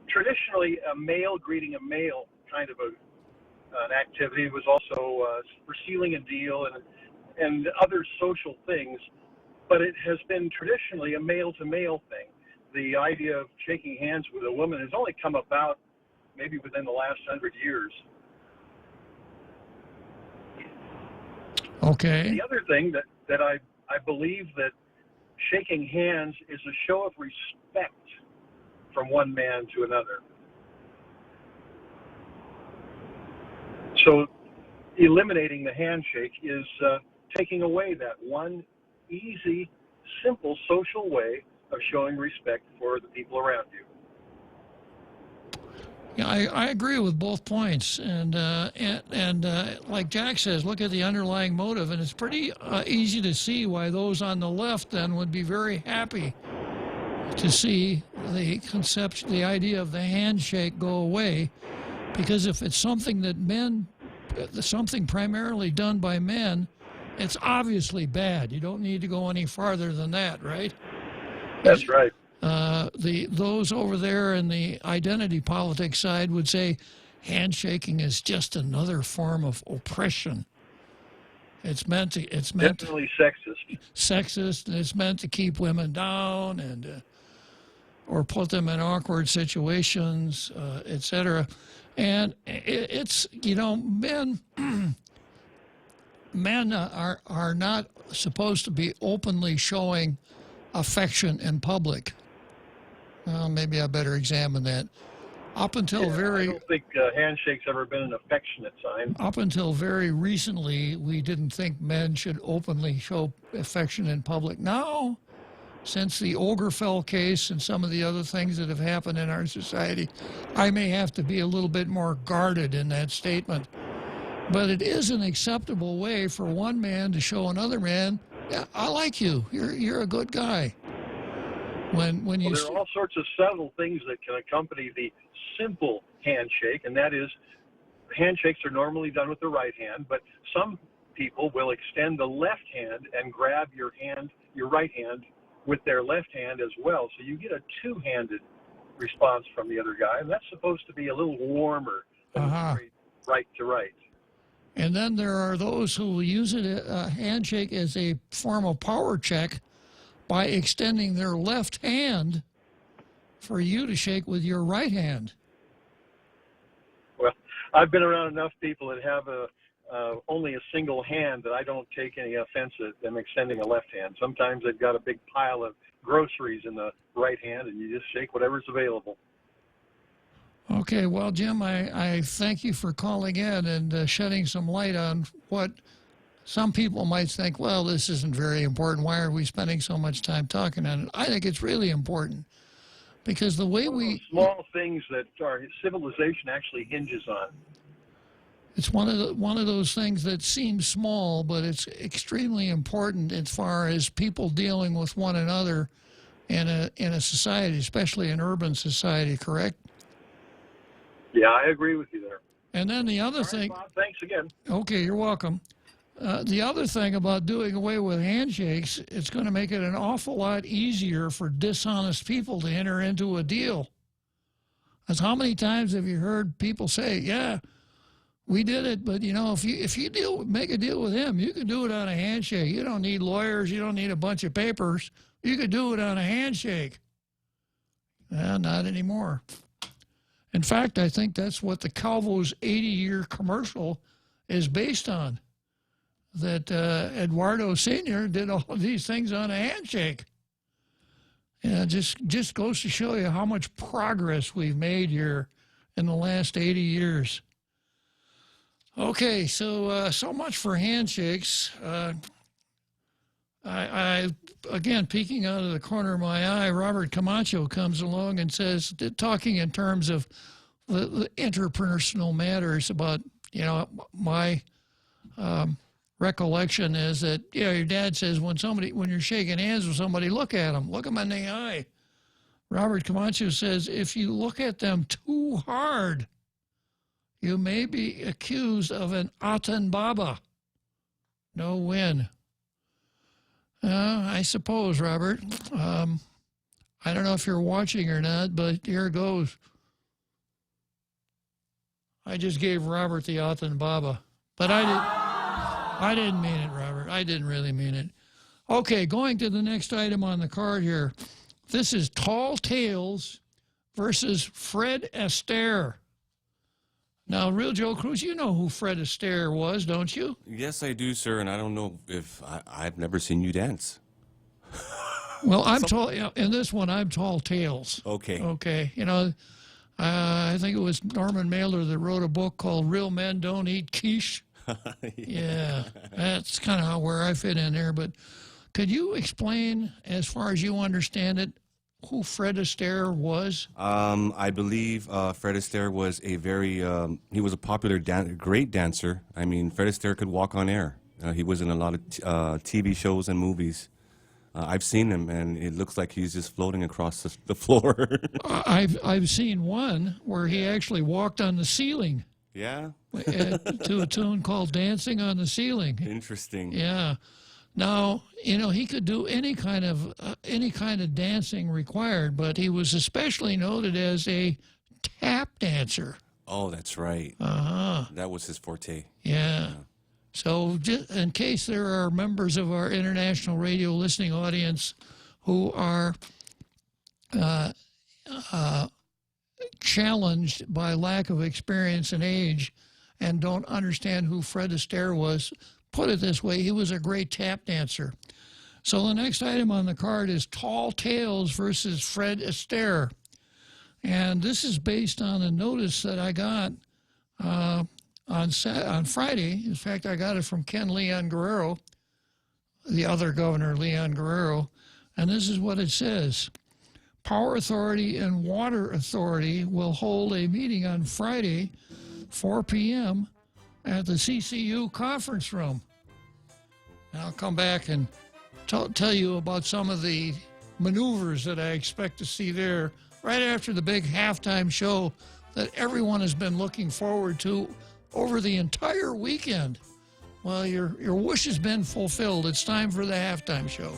traditionally a male greeting a male kind of an activity. It was also for sealing a deal and other social things, but it has been traditionally a male-to-male thing. The idea of shaking hands with a woman has only come about maybe within the last 100 years. Okay. The other thing that I believe that shaking hands is a show of respect from one man to another. So eliminating the handshake is taking away that one easy, simple social way of showing respect for the people around you. Yeah, I agree with both points, and like Jack says, look at the underlying motive, and it's pretty easy to see why those on the left then would be very happy to see the idea of the handshake go away, because if it's something that something primarily done by men, It's obviously bad. You don't need to go any farther than that, right? That's right. Those over there in the identity politics side would say handshaking is just another form of oppression. It's Definitely sexist, and it's meant to keep women down and or put them in awkward situations, etc. And it's men are not supposed to be openly showing affection in public. Well, maybe I better examine that. Up until I don't think handshake's ever been an affectionate sign. Up until very recently, we didn't think men should openly show affection in public. Now, since the Ogerfell case and some of the other things that have happened in our society, I may have to be a little bit more guarded in that statement. But it is an acceptable way for one man to show another man, yeah, I like you. You're a good guy. There are all sorts of subtle things that can accompany the simple handshake, and that is, handshakes are normally done with the right hand, but some people will extend the left hand and grab your right hand, with their left hand as well. So you get a two-handed response from the other guy, and that's supposed to be a little warmer than straight right to right. And then there are those who will use a handshake as a form of power check by extending their left hand for you to shake with your right hand. Well, I've been around enough people that have only a single hand that I don't take any offense at them extending a left hand. Sometimes they've got a big pile of groceries in the right hand, and you just shake whatever's available. Okay, well, Jim, I thank you for calling in and shedding some light on what some people might think, well, this isn't very important. Why are we spending so much time talking on it? I think it's really important because the way small things that our civilization actually hinges on. It's one of those things that seems small, but it's extremely important as far as people dealing with one another in a society, especially an urban society, correct? Yeah, I agree with you there. And then the other thing... Bob, thanks again. Okay, you're welcome. The other thing about doing away with handshakes, it's going to make it an awful lot easier for dishonest people to enter into a deal. Because how many times have you heard people say, yeah, we did it, but if you make a deal with him, you can do it on a handshake. You don't need lawyers. You don't need a bunch of papers. You could do it on a handshake. Well, not anymore. In fact, I think that's what the Calvo's 80-year commercial is based on, that Eduardo Sr. did all of these things on a handshake. And it just goes to show you how much progress we've made here in the last 80 years. Okay, so much for handshakes. I again, peeking out of the corner of my eye, Robert Camacho comes along and says, talking in terms of the interpersonal matters about, my recollection is that, your dad says when you're shaking hands with somebody, look at them in the eye. Robert Camacho says, if you look at them too hard, you may be accused of an Atan Baba. No win. I suppose, Robert. I don't know if you're watching or not, but here goes. I just gave Robert the Atan Baba. But I didn't mean it, Robert. I didn't really mean it. Okay, going to the next item on the card here. This is Tall Tales versus Fred Astaire. Now, Real Joe Cruz, you know who Fred Astaire was, don't you? Yes, I do, sir, and I don't know if I've never seen you dance. Well, in this one, I'm Tall Tales. Okay. Okay. I think it was Norman Mailer that wrote a book called Real Men Don't Eat Quiche. Yeah, that's kind of where I fit in there. But could you explain, as far as you understand it, who Fred Astaire was? I believe Fred Astaire was he was a popular, great dancer. I mean, Fred Astaire could walk on air. He was in a lot of TV shows and movies. I've seen him, and it looks like he's just floating across the floor. I've seen one where he actually walked on the ceiling. Yeah? to a tune called Dancing on the Ceiling. Interesting. Yeah. Now, he could do any kind of dancing required, but he was especially noted as a tap dancer. Oh, that's right. Uh-huh. That was his forte. Yeah. So just in case there are members of our international radio listening audience who are challenged by lack of experience and age and don't understand who Fred Astaire was, put it this way, he was a great tap dancer. So the next item on the card is Tall Tales versus Fred Astaire. And this is based on a notice that I got on Friday. In fact, I got it from Ken Leon Guerrero, the other governor, Leon Guerrero. And this is what it says. Power Authority and Water Authority will hold a meeting on Friday, 4 p.m. at the CCU conference room. And I'll come back and tell you about some of the maneuvers that I expect to see there right after the big halftime show that everyone has been looking forward to over the entire weekend. Well, your wish has been fulfilled. It's time for the halftime show.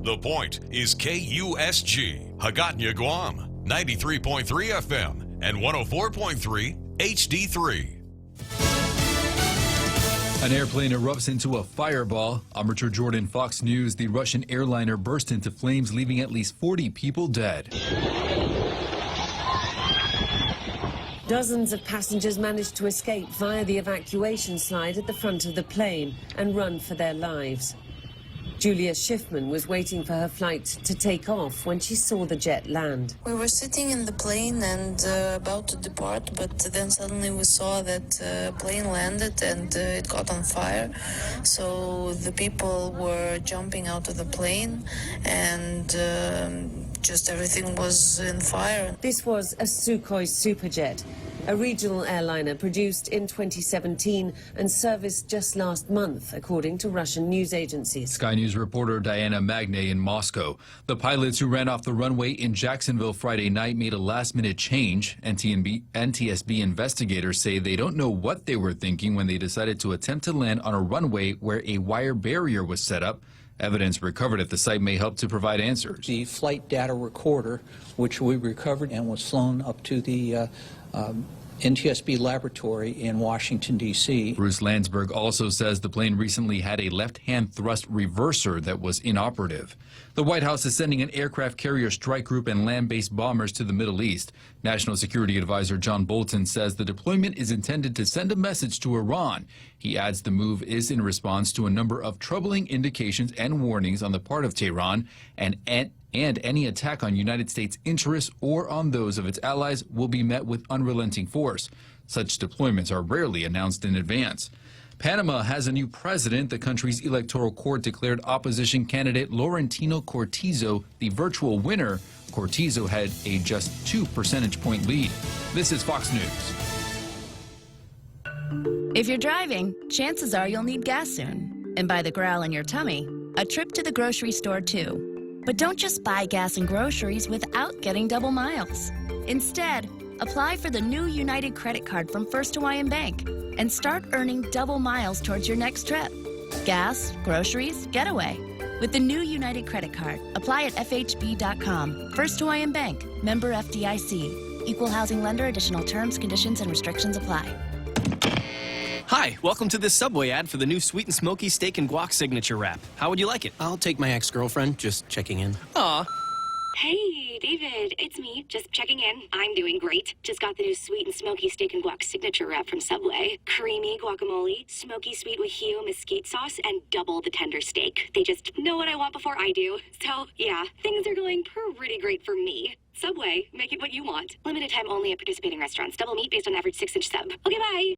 The Point is KUSG, Hagåtña, Guam, 93.3 FM and 104.3 HD3. An airplane erupts into a fireball. I'm Richard Jordan, Fox News. The Russian airliner burst into flames, leaving at least 40 people dead. Dozens of passengers managed to escape via the evacuation slide at the front of the plane and run for their lives. Julia Schiffman was waiting for her flight to take off when she saw the jet land. We were sitting in the plane and about to depart, but then suddenly we saw that plane landed and it got on fire. So the people were jumping out of the plane and just everything was in fire. This was a Sukhoi Superjet, a regional airliner produced in 2017 and serviced just last month, according to Russian news agencies. Sky News reporter Diana Magne in Moscow. The pilots who ran off the runway in Jacksonville Friday night made a last-minute change. NTSB investigators say they don't know what they were thinking when they decided to attempt to land on a runway where a wire barrier was set up. Evidence recovered at the site may help to provide answers. The flight data recorder, which we recovered and was flown up to the NTSB laboratory in Washington, D.C. Bruce Landsberg also says the plane recently had a left-hand thrust reverser that was inoperative. The White House is sending an aircraft carrier strike group and land-based bombers to the Middle East. National Security Advisor John Bolton says the deployment is intended to send a message to Iran. He adds the move is in response to a number of troubling indications and warnings on the part of Tehran, and any attack on United States interests or on those of its allies will be met with unrelenting force. Such deployments are rarely announced in advance. Panama has a new president. The country's electoral court declared opposition candidate Laurentino Cortizo the virtual winner. Cortizo had a just 2 percentage point lead. This is Fox News. If you're driving, chances are you'll need gas soon. And by the growl in your tummy, a trip to the grocery store too. But don't just buy gas and groceries without getting double miles. Instead, apply for the new United credit card from First Hawaiian Bank and start earning double miles towards your next trip. Gas, groceries, getaway. With the new United credit card, apply at FHB.com. First Hawaiian Bank, member FDIC. Equal housing lender. Additional terms, conditions, and restrictions apply. Hi, welcome to this Subway ad for the new Sweet and Smoky Steak and Guac Signature Wrap. How would you like it? I'll take my ex-girlfriend, just checking in. Aw. Hey, David, it's me. Just checking in. I'm doing great. Just got the new sweet and smoky steak and guac signature wrap from Subway. Creamy guacamole, smoky sweet with Hio mesquite sauce, and double the tender steak. They just know what I want before I do. So, yeah, things are going pretty great for me. Subway, make it what you want. Limited time only at participating restaurants. Double meat based on average 6-inch sub. Okay, bye.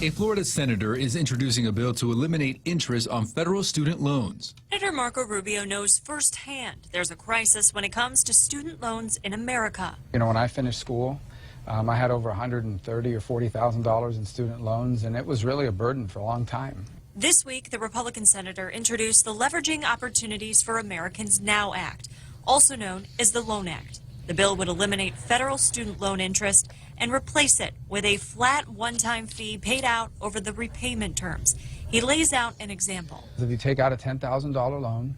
A Florida senator is introducing a bill to eliminate interest on federal student loans. Senator Marco Rubio knows firsthand there's a crisis when it comes to student loans in America. You know, when I finished school, I had over $130,000 or $40,000 in student loans, and it was really a burden for a long time. This week, the Republican senator introduced the Leveraging Opportunities for Americans Now Act, also known as the Loan Act. The bill would eliminate federal student loan interest and replace it with a flat one-time fee paid out over the repayment terms. He lays out an example. If you take out a $10,000 loan,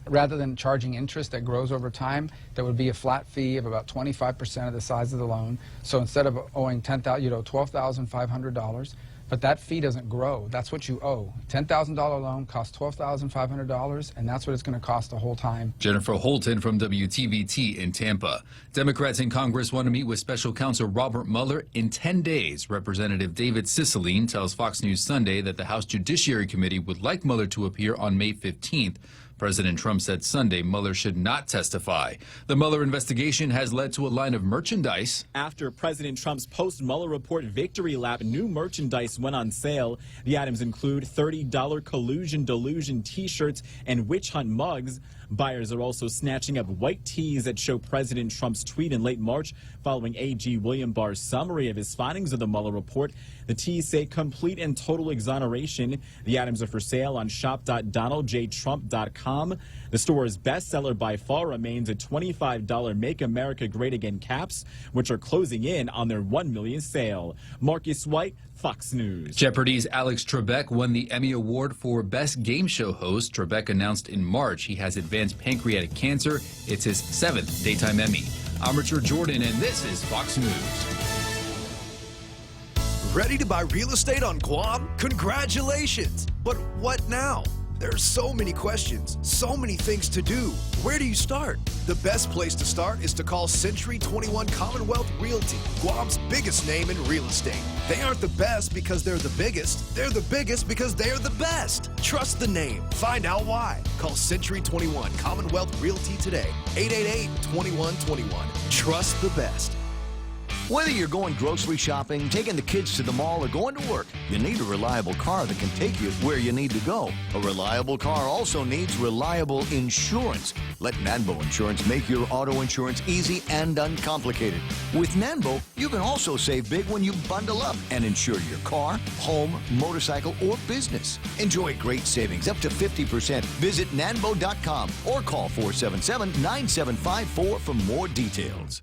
rather than charging interest that grows over time, there would be a flat fee of about 25% of the size of the loan. So instead of owing $12,500, but that fee doesn't grow. That's what you owe. $10,000 loan costs $12,500, and that's what it's going to cost the whole time. Jennifer Holton from WTVT in Tampa. Democrats in Congress want to meet with special counsel Robert Mueller in 10 days. Representative David Cicilline tells Fox News Sunday that the House Judiciary Committee would like Mueller to appear on May 15th. President Trump said Sunday Mueller should not testify. The Mueller investigation has led to a line of merchandise. After President Trump's post-Mueller report victory lap, new merchandise went on sale. The items include $30 Collusion Delusion t-shirts and witch hunt mugs. Buyers are also snatching up white tees that show President Trump's tweet in late March following AG William Barr's summary of his findings of the Mueller report. The tees say complete and total exoneration. The items are for sale on shop.donaldjtrump.com. The store's bestseller by far remains a $25 Make America Great Again caps, which are closing in on their $1 million sale. Marcus White, Fox News. Jeopardy's Alex Trebek won the Emmy Award for Best Game Show Host. Trebek announced in March he has advanced pancreatic cancer. It's his 7th daytime Emmy. I'm Richard Jordan, and this is Fox News. Ready to buy real estate on Guam? Congratulations! But what now? There are so many questions, so many things to do. Where do you start? The best place to start is to call Century 21 Commonwealth Realty, Guam's biggest name in real estate. They aren't the best because they're the biggest. They're the biggest because they're the best. Trust the name. Find out why. Call Century 21 Commonwealth Realty today. 888-2121. Trust the best. Whether you're going grocery shopping, taking the kids to the mall, or going to work, you need a reliable car that can take you where you need to go. A reliable car also needs reliable insurance. Let Nanbo Insurance make your auto insurance easy and uncomplicated. With Nanbo, you can also save big when you bundle up and insure your car, home, motorcycle, or business. Enjoy great savings up to 50%. Visit nanbo.com or call 477-9754 for more details.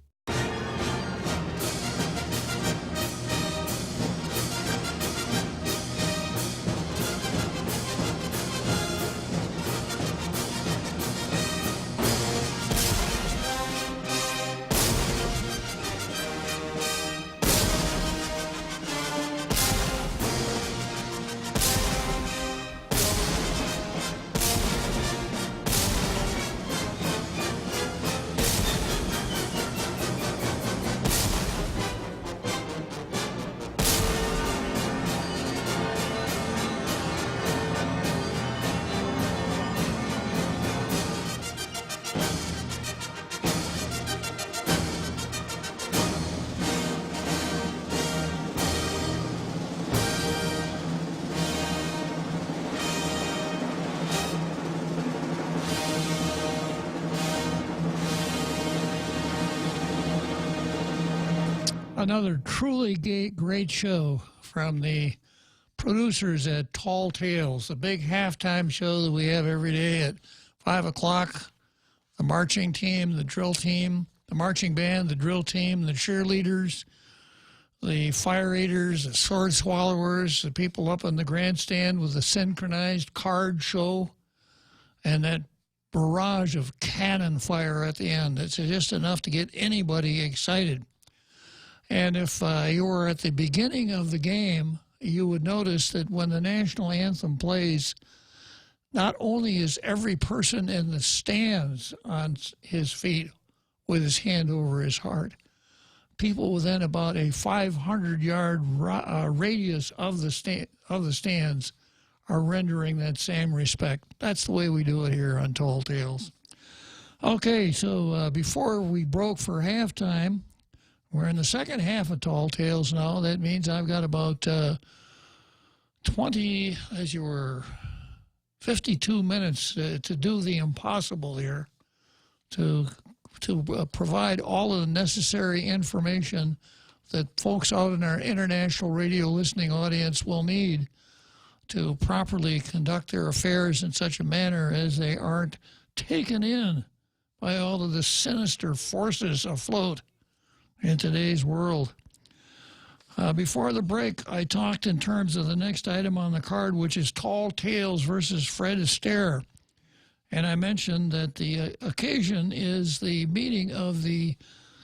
Another truly great show from the producers at Tall Tales, the big halftime show that we have every day at 5 o'clock. The marching team, the drill team, the marching band, the drill team, the cheerleaders, the fire eaters, the sword swallowers, the people up on the grandstand with the synchronized card show, and that barrage of cannon fire at the end. It's just enough to get anybody excited. And if you were at the beginning of the game, you would notice that when the national anthem plays, not only is every person in the stands on his feet with his hand over his heart. People within about a 500-yard radius of the stands are rendering that same respect. That's the way we do it here on Tall Tales. Okay, so before we broke for halftime, we're in the second half of Tall Tales now. That means I've got about 52 minutes to do the impossible here, to provide all of the necessary information that folks out in our international radio listening audience will need to properly conduct their affairs in such a manner as they aren't taken in by all of the sinister forces afloat in today's world. Before the break, I talked in terms of the next item on the card, which is Tall Tales versus Fred Astaire. And I mentioned that the occasion is the meeting of the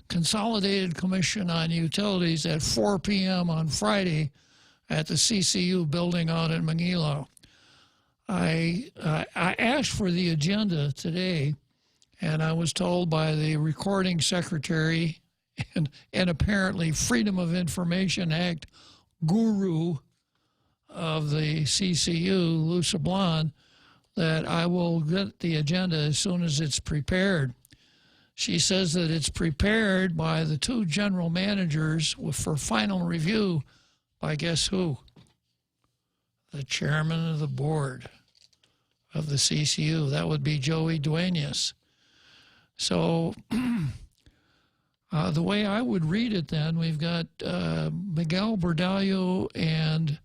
Consolidated Commission on Utilities at 4 p.m. on Friday at the CCU building out in Manila. I asked for the agenda today, and I was told by the recording secretary and apparently Freedom of Information Act guru of the CCU, Lou Sablon, that I will get the agenda as soon as it's prepared. She says that it's prepared by the two general managers for final review by guess who? The chairman of the board of the CCU. That would be Joey Duenas. So the way I would read it then, we've got Miguel Bordallo and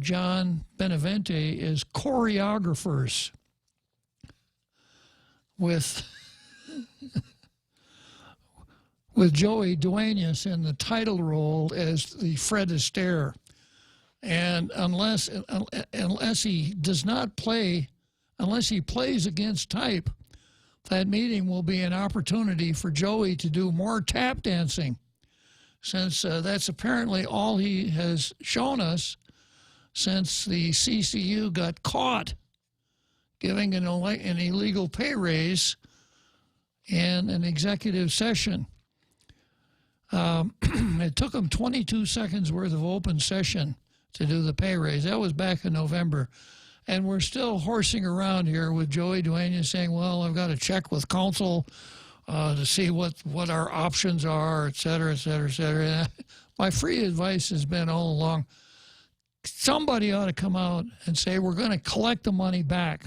John Benavente as choreographers with Joey Duenas in the title role as the Fred Astaire. And unless he does not play, unless he plays against type, that meeting will be an opportunity for Joey to do more tap dancing, since that's apparently all he has shown us since the CCU got caught giving an illegal pay raise in an executive session. It took him 22 seconds worth of open session to do the pay raise. That was back in November. And we're still horsing around here with Joey Duenas saying, well, I've got to check with counsel to see what our options are, et cetera, et cetera, et cetera. My free advice has been all along, somebody ought to come out and say, we're going to collect the money back.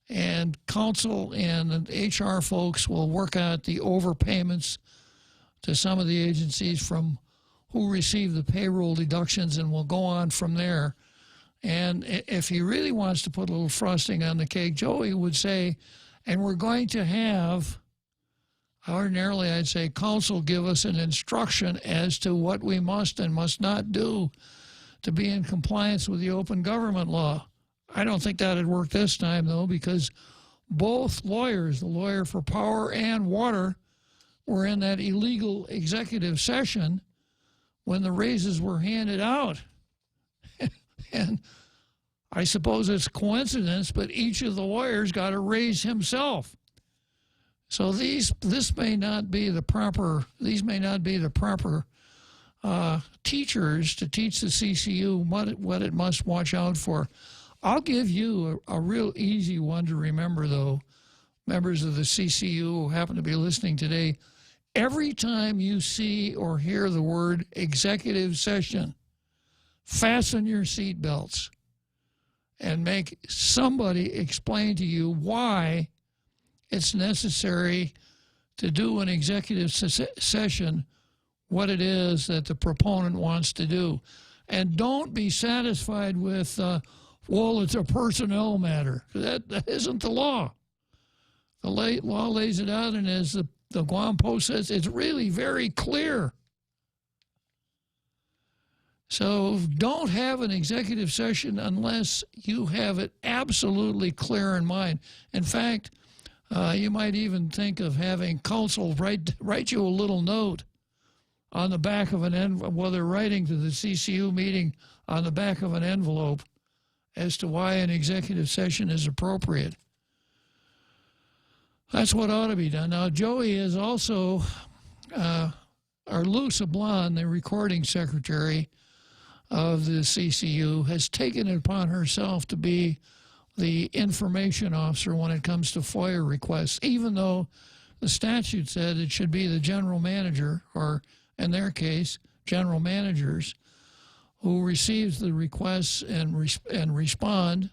And counsel and the HR folks will work out the overpayments to some of the agencies from who receive the payroll deductions, and we'll go on from there. And if he really wants to put a little frosting on the cake, Joey would say, and we're going to have, ordinarily I'd say, counsel give us an instruction as to what we must and must not do to be in compliance with the open government law. I don't think that would work this time, though, because both lawyers, the lawyer for power and water, were in that illegal executive session when the raises were handed out. And I suppose it's coincidence, but each of the lawyers got a raise himself. So these may not be the proper teachers to teach the CCU what it must watch out for. I'll give you a real easy one to remember, though, members of the CCU who happen to be listening today. Every time you see or hear the word executive session, fasten your seatbelts and make somebody explain to you why it's necessary to do an executive session, what it is that the proponent wants to do. And don't be satisfied with, well, it's a personnel matter. That isn't the law. The law lays it out, and as the Guam Post says, it's really very clear. So don't have an executive session unless you have it absolutely clear in mind. In fact, you might even think of having counsel write you a little note on the back of an envelope, while they're writing to the CCU meeting, on the back of an envelope as to why an executive session is appropriate. That's what ought to be done. Now, Joey is also, or Lou Sablon, the recording secretary of the CCU, has taken it upon herself to be the information officer when it comes to FOIA requests, even though the statute said it should be the general manager, or in their case, general managers, who receives the requests and respond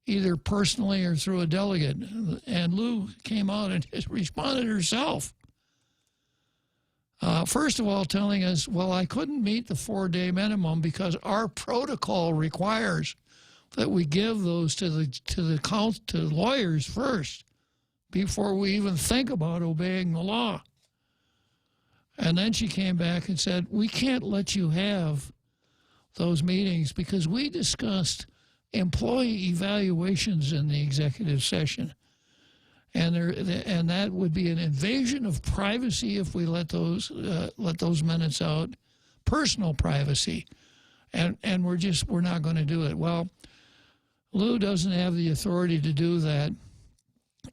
either personally or through a delegate. And Lou came out and responded herself. First of all, telling us, well, I couldn't meet the 4-day minimum because our protocol requires that we give those to the lawyers first before we even think about obeying the law. And then she came back and said, we can't let you have those meetings because we discussed employee evaluations in the executive session. And that would be an invasion of privacy if we let those minutes out, personal privacy, and we're not going to do it. Well, Lou doesn't have the authority to do that.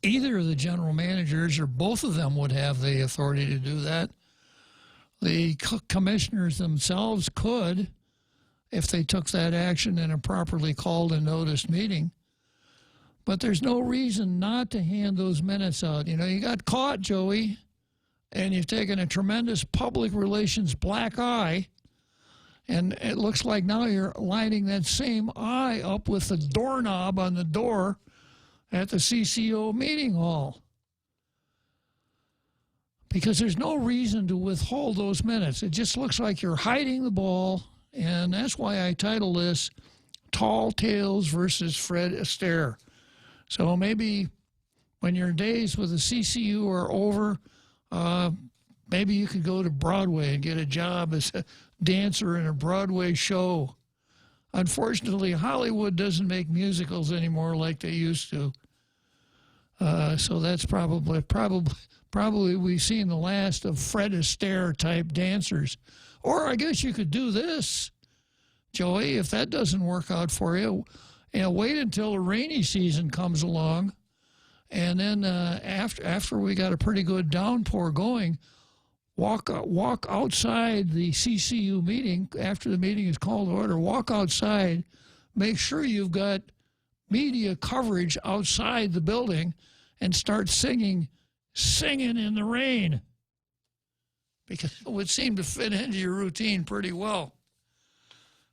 Either of the general managers or both of them would have the authority to do that. The commissioners themselves could, if they took that action in a properly called and noticed meeting. But there's no reason not to hand those minutes out. You know, you got caught, Joey, and you've taken a tremendous public relations black eye, and it looks like now you're lining that same eye up with the doorknob on the door at the CCO meeting hall. Because there's no reason to withhold those minutes. It just looks like you're hiding the ball, and that's why I title this Tall Tales versus Fred Astaire. So maybe when your days with the CCU are over, maybe you could go to Broadway and get a job as a dancer in a Broadway show. Unfortunately, Hollywood doesn't make musicals anymore like they used to. So that's probably we've seen the last of Fred Astaire type dancers. Or I guess you could do this, Joey, if that doesn't work out for you. Wait until the rainy season comes along, and then after we got a pretty good downpour going, walk outside the CCU meeting after the meeting is called to order. Walk outside, make sure you've got media coverage outside the building, and start singing in the rain, because it would seem to fit into your routine pretty well.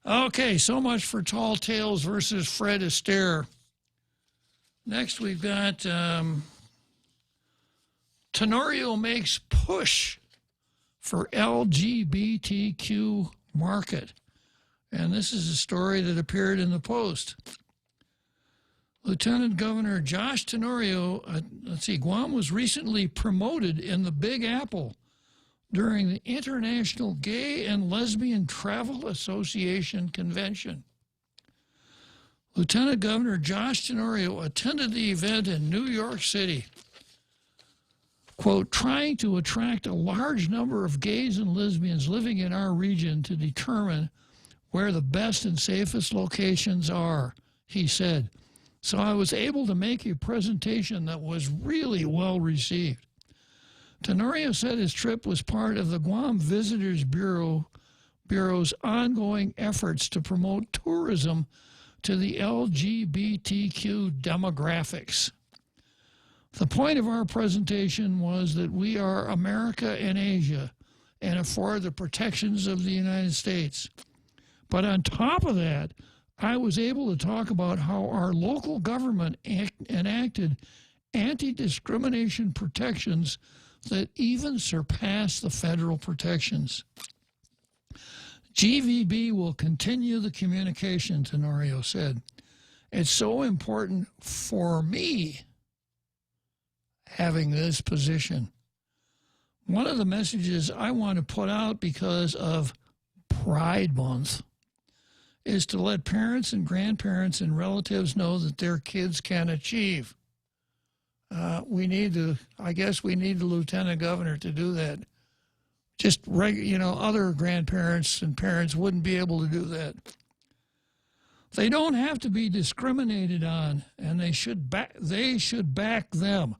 Okay, so much for Tall Tales versus Fred Astaire. Next, we've got Tenorio makes push for LGBTQ market. And this is a story that appeared in the Post. Lieutenant Governor Josh Tenorio, Guam was recently promoted in the Big Apple during the International Gay and Lesbian Travel Association Convention. Lieutenant Governor Josh Tenorio attended the event in New York City, quote, trying to attract a large number of gays and lesbians living in our region to determine where the best and safest locations are, he said. So I was able to make a presentation that was really well received. Tenorio said his trip was part of the Guam Visitors Bureau's ongoing efforts to promote tourism to the LGBTQ demographics. The point of our presentation was that we are America and Asia and afford the protections of the United States. But on top of that, I was able to talk about how our local government enacted anti-discrimination protections that even surpass the federal protections. GVB will continue the communication, Tenorio said. It's so important for me having this position. One of the messages I want to put out because of Pride Month is to let parents and grandparents and relatives know that their kids can achieve. I guess we need the Lieutenant Governor to do that. Just other grandparents and parents wouldn't be able to do that. They don't have to be discriminated on, and they should back them.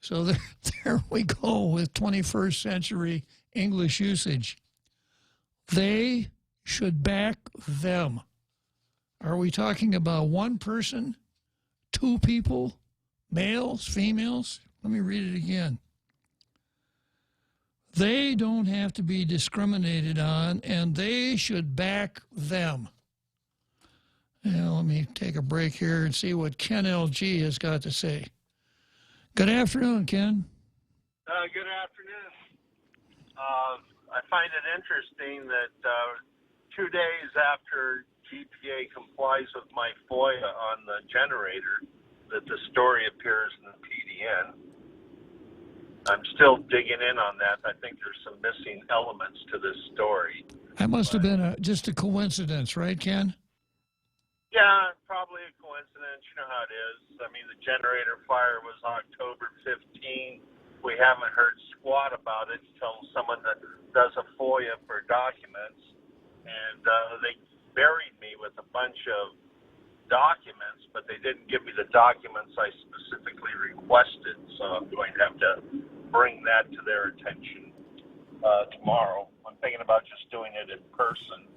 So there we go with 21st century English usage. They should back them. Are we talking about one person, two people, males, females? Let me read it again. They don't have to be discriminated on, and they should back them. Now, let me take a break here and see what Ken LG has got to say. Good afternoon, Ken. Good afternoon. I find it interesting that 2 days after GPA complies with my FOIA on the generator, that the story appears in the PDN. I'm still digging in on that. I think there's some missing elements to this story. That must have been just a coincidence, right, Ken? Yeah, probably a coincidence. You know how it is. I mean, the generator fire was October 15. We haven't heard squat about it until someone that does a FOIA for documents. And they buried me with a bunch of documents, but they didn't give me the documents I specifically requested. So I'm going to have to bring that to their attention tomorrow. I'm thinking about just doing it in person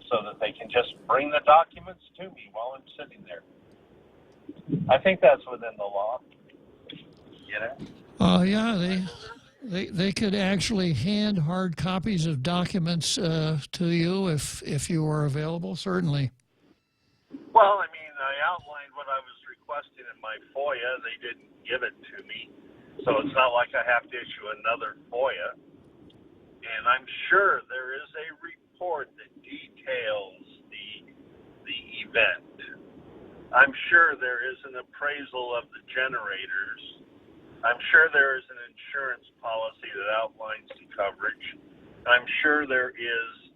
so that they can just bring the documents to me while I'm sitting there. I think that's within the law, you know? Yeah, they could actually hand hard copies of documents to you if you were available, certainly. Well, I mean, I outlined what I was requesting in my FOIA. They didn't give it to me, so it's not like I have to issue another FOIA. And I'm sure there is a report that details the event. I'm sure there is an appraisal of the generators. I'm sure there is an insurance policy that outlines the coverage. I'm sure there is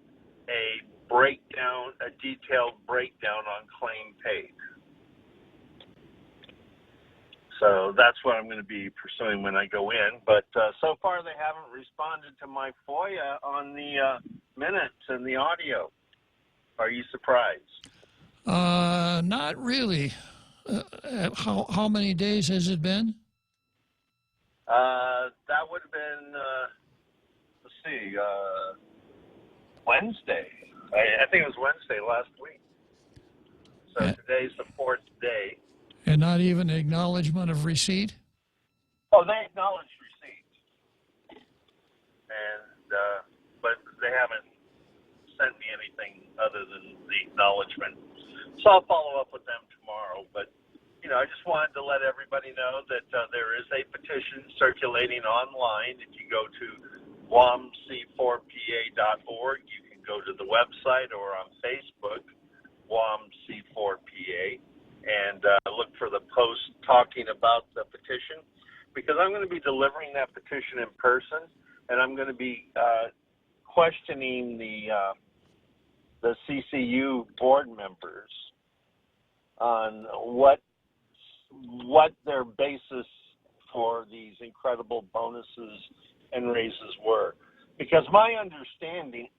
a breakdown, a detailed breakdown on claim paid. So that's what I'm going to be pursuing when I go in. But so far they haven't responded to my FOIA on the minutes and the audio. Are you surprised? Not really. How many days has it been? That would have been, let's see, Wednesday. I think it was Wednesday last week. So today's the fourth day. And not even acknowledgement of receipt? Oh, they acknowledged receipt. And, but they haven't sent me anything other than the acknowledgement. So I'll follow up with them tomorrow. But, you know, I just wanted to let everybody know that there is a petition circulating online. If you go to WAMC4PA.org, you can go to the website or on Facebook, WAMC4PA, and look for the post talking about the petition, because I'm going to be delivering that petition in person, and I'm going to be questioning the CCU board members on what their basis for these incredible bonuses and raises were. Because my understanding,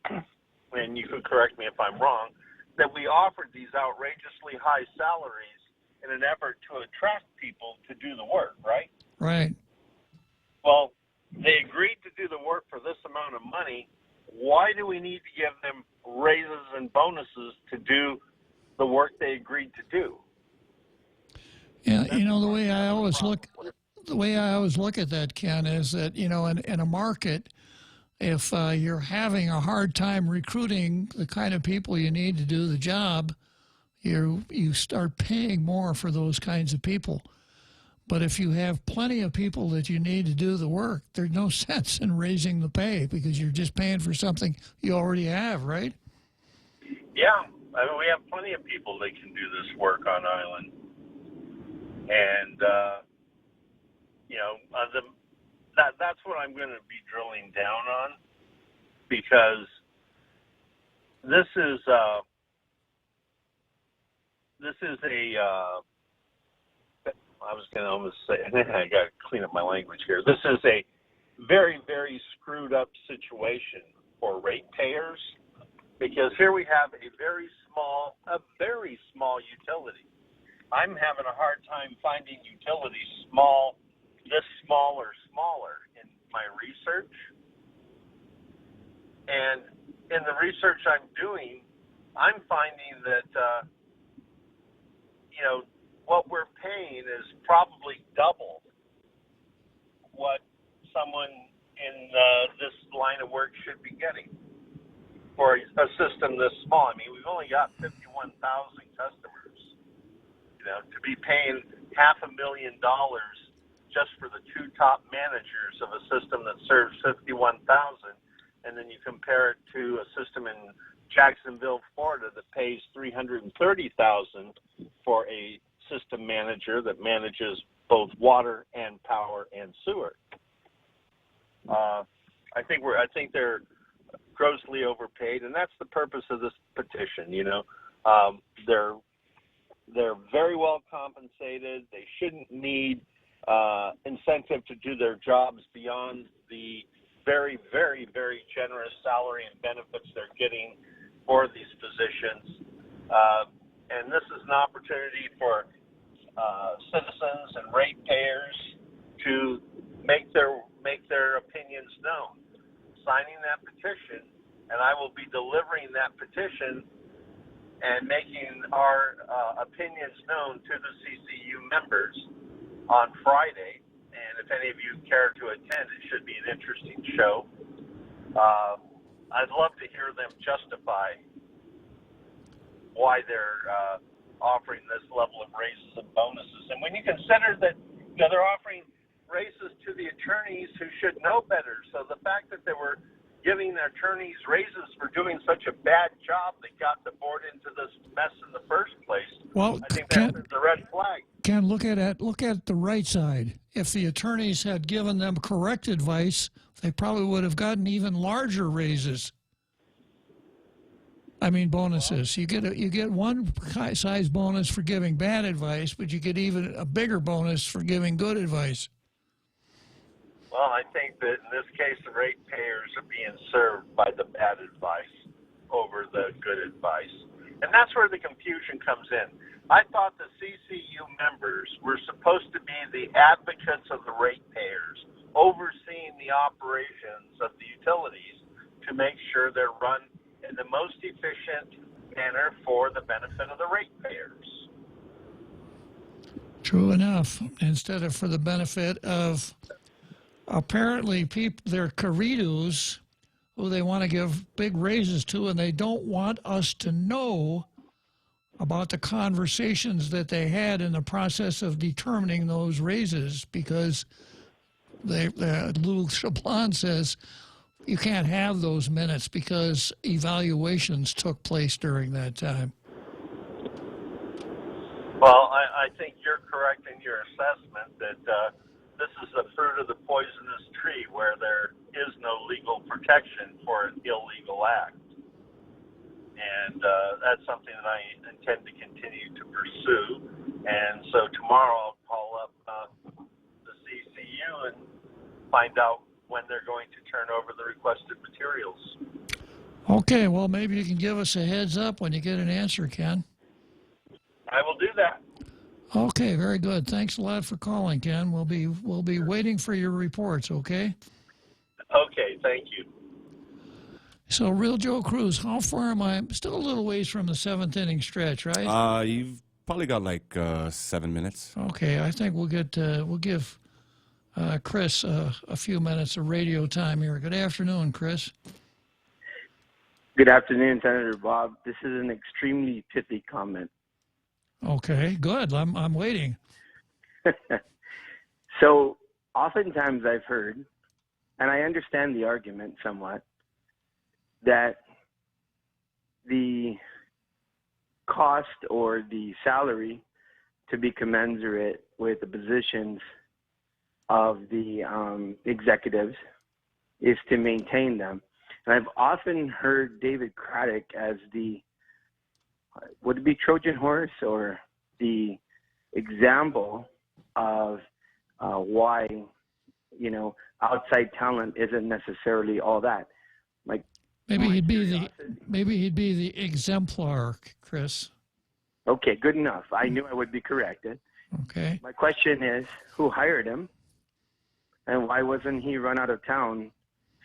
and you could correct me if I'm wrong, that we offered these outrageously high salaries in an effort to attract people to do the work, right? Right. Well, they agreed to do the work for this amount of money. Why do we need to give them raises and bonuses to do the work they agreed to do? Yeah, you know, the way I always look at that, Ken, is that, you know, in a market, if you're having a hard time recruiting the kind of people you need to do the job, you start paying more for those kinds of people. But if you have plenty of people that you need to do the work, there's no sense in raising the pay because you're just paying for something you already have, right? Yeah, I mean, we have plenty of people that can do this work on island. And, you know, that's what I'm going to be drilling down on, because this is a I was going to almost say, I got to clean up my language here. This is a very, very screwed up situation for ratepayers, because here we have a very small utility. I'm having a hard time finding utilities small this small or smaller in my research. And in the research I'm doing, I'm finding that, what we're paying is probably double what someone in this line of work should be getting for a system this small. I mean, we've only got 51,000 customers. To be paying $500,000 just for the two top managers of a system that serves 51,000, and then you compare it to a system in Jacksonville, Florida that pays $330,000 for a system manager that manages both water and power and sewer. I think they're grossly overpaid, and that's the purpose of this petition. They're very well compensated. They shouldn't need incentive to do their jobs beyond the very, very, very generous salary and benefits they're getting for these positions. And this is an opportunity for citizens and ratepayers to make their opinions known. Signing that petition, and I will be delivering that petition and making our opinions known to the CCU members on Friday. And if any of you care to attend, it should be an interesting show. I'd love to hear them justify why they're offering this level of raises and bonuses. And when you consider that they're offering raises to the attorneys who should know better, so the fact that they were giving their attorneys raises for doing such a bad job that got the board into this mess in the first place, Well, I think that's a red flag. Ken, look at the right side. If the attorneys had given them correct advice, they probably would have gotten even larger raises. I mean, bonuses. You get one size bonus for giving bad advice, but you get even a bigger bonus for giving good advice. Well, I think that in this case, the ratepayers are being served by the bad advice over the good advice. And that's where the confusion comes in. I thought the CCU members were supposed to be the advocates of the ratepayers, overseeing the operations of the utilities to make sure they're run in the most efficient manner for the benefit of the ratepayers. True enough. Instead of for the benefit of apparently they're Caritos who they want to give big raises to, and they don't want us to know about the conversations that they had in the process of determining those raises, because Lou Chablon says you can't have those minutes because evaluations took place during that time. Well, I think you're correct in your assessment that this is the fruit of the poisonous tree where there is no legal protection for an illegal act. And that's something that I intend to continue to pursue. And so tomorrow I'll call up the CCU and find out when they're going to turn over the requested materials. Okay, well, maybe you can give us a heads up when you get an answer, Ken. I will do that. Okay, very good. Thanks a lot for calling, Ken. We'll be waiting for your reports, okay? Okay, thank you. So, Real Joe Cruz, how far am I? I'm still a little ways from the seventh inning stretch, right? You've probably got like 7 minutes. Okay, I think we'll give Chris a few minutes of radio time here. Good afternoon, Chris. Good afternoon, Senator Bob. This is an extremely pithy comment. Okay, good. I'm waiting. So, oftentimes I've heard, and I understand the argument somewhat, that the cost or the salary to be commensurate with the positions of the executives is to maintain them. And I've often heard David Craddock as the, would it be Trojan horse or the example of why, outside talent isn't necessarily all that. Like, maybe he'd be the exemplar, Chris. Okay, good enough. I knew I would be corrected. Okay. My question is, who hired him? And why wasn't he run out of town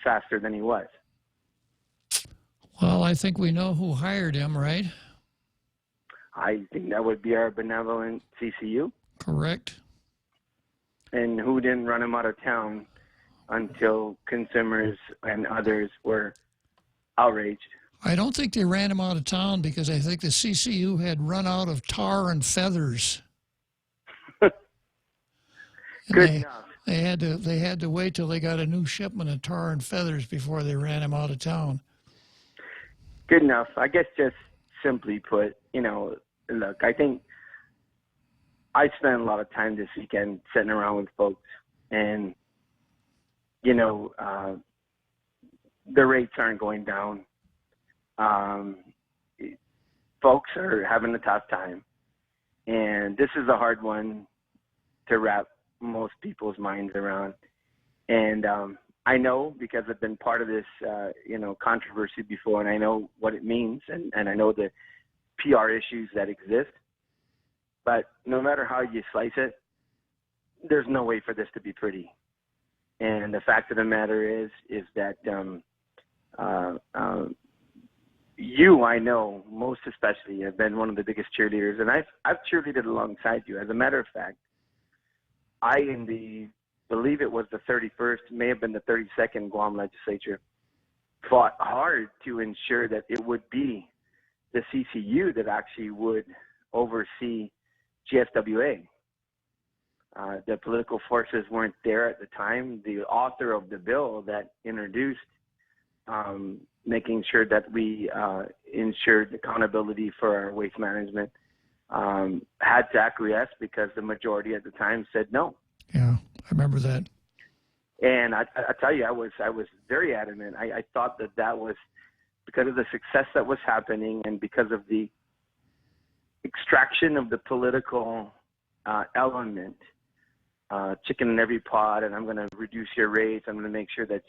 faster than he was? Well, I think we know who hired him, right? I think that would be our benevolent CCU. Correct. And who didn't run him out of town until consumers and others were outraged? I don't think they ran him out of town because I think the CCU had run out of tar and feathers. Good enough. They had to wait till they got a new shipment of tar and feathers before they ran him out of town. Good enough. I guess just simply put, look, I think I spent a lot of time this weekend sitting around with folks, and the rates aren't going down. Folks are having a tough time, and this is a hard one to wrap most people's minds around. And I know, because I've been part of this, controversy before, and I know what it means, and I know the PR issues that exist. But no matter how you slice it, there's no way for this to be pretty. And the fact of the matter is that you, I know, most especially, have been one of the biggest cheerleaders, and I've cheerleaded alongside you. As a matter of fact, I, believe it was the 31st, may have been the 32nd Guam legislature, fought hard to ensure that it would be the CCU that actually would oversee GSWA. The political forces weren't there at the time. The author of the bill that introduced making sure that we ensured accountability for our waste management had to acquiesce because the majority at the time said no. Yeah, I remember that. And I tell you, I was very adamant. I thought that was because of the success that was happening and because of the extraction of the political element, chicken in every pot, and I'm going to reduce your rates. I'm going to make sure that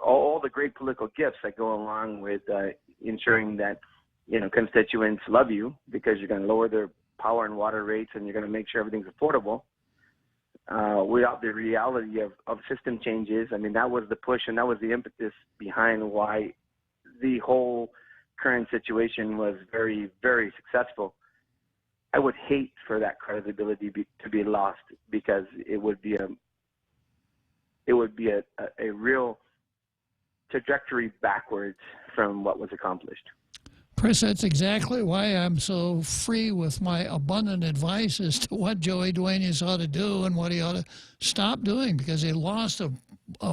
all the great political gifts that go along with ensuring that constituents love you because you're going to lower their power and water rates and you're going to make sure everything's affordable. Without the reality of system changes, I mean, that was the push and that was the impetus behind why the whole current situation was very, very successful. I would hate for that credibility to be lost because it would be a real trajectory backwards from what was accomplished. Chris, that's exactly why I'm so free with my abundant advice as to what Joey Duenas ought to do and what he ought to stop doing, because he lost a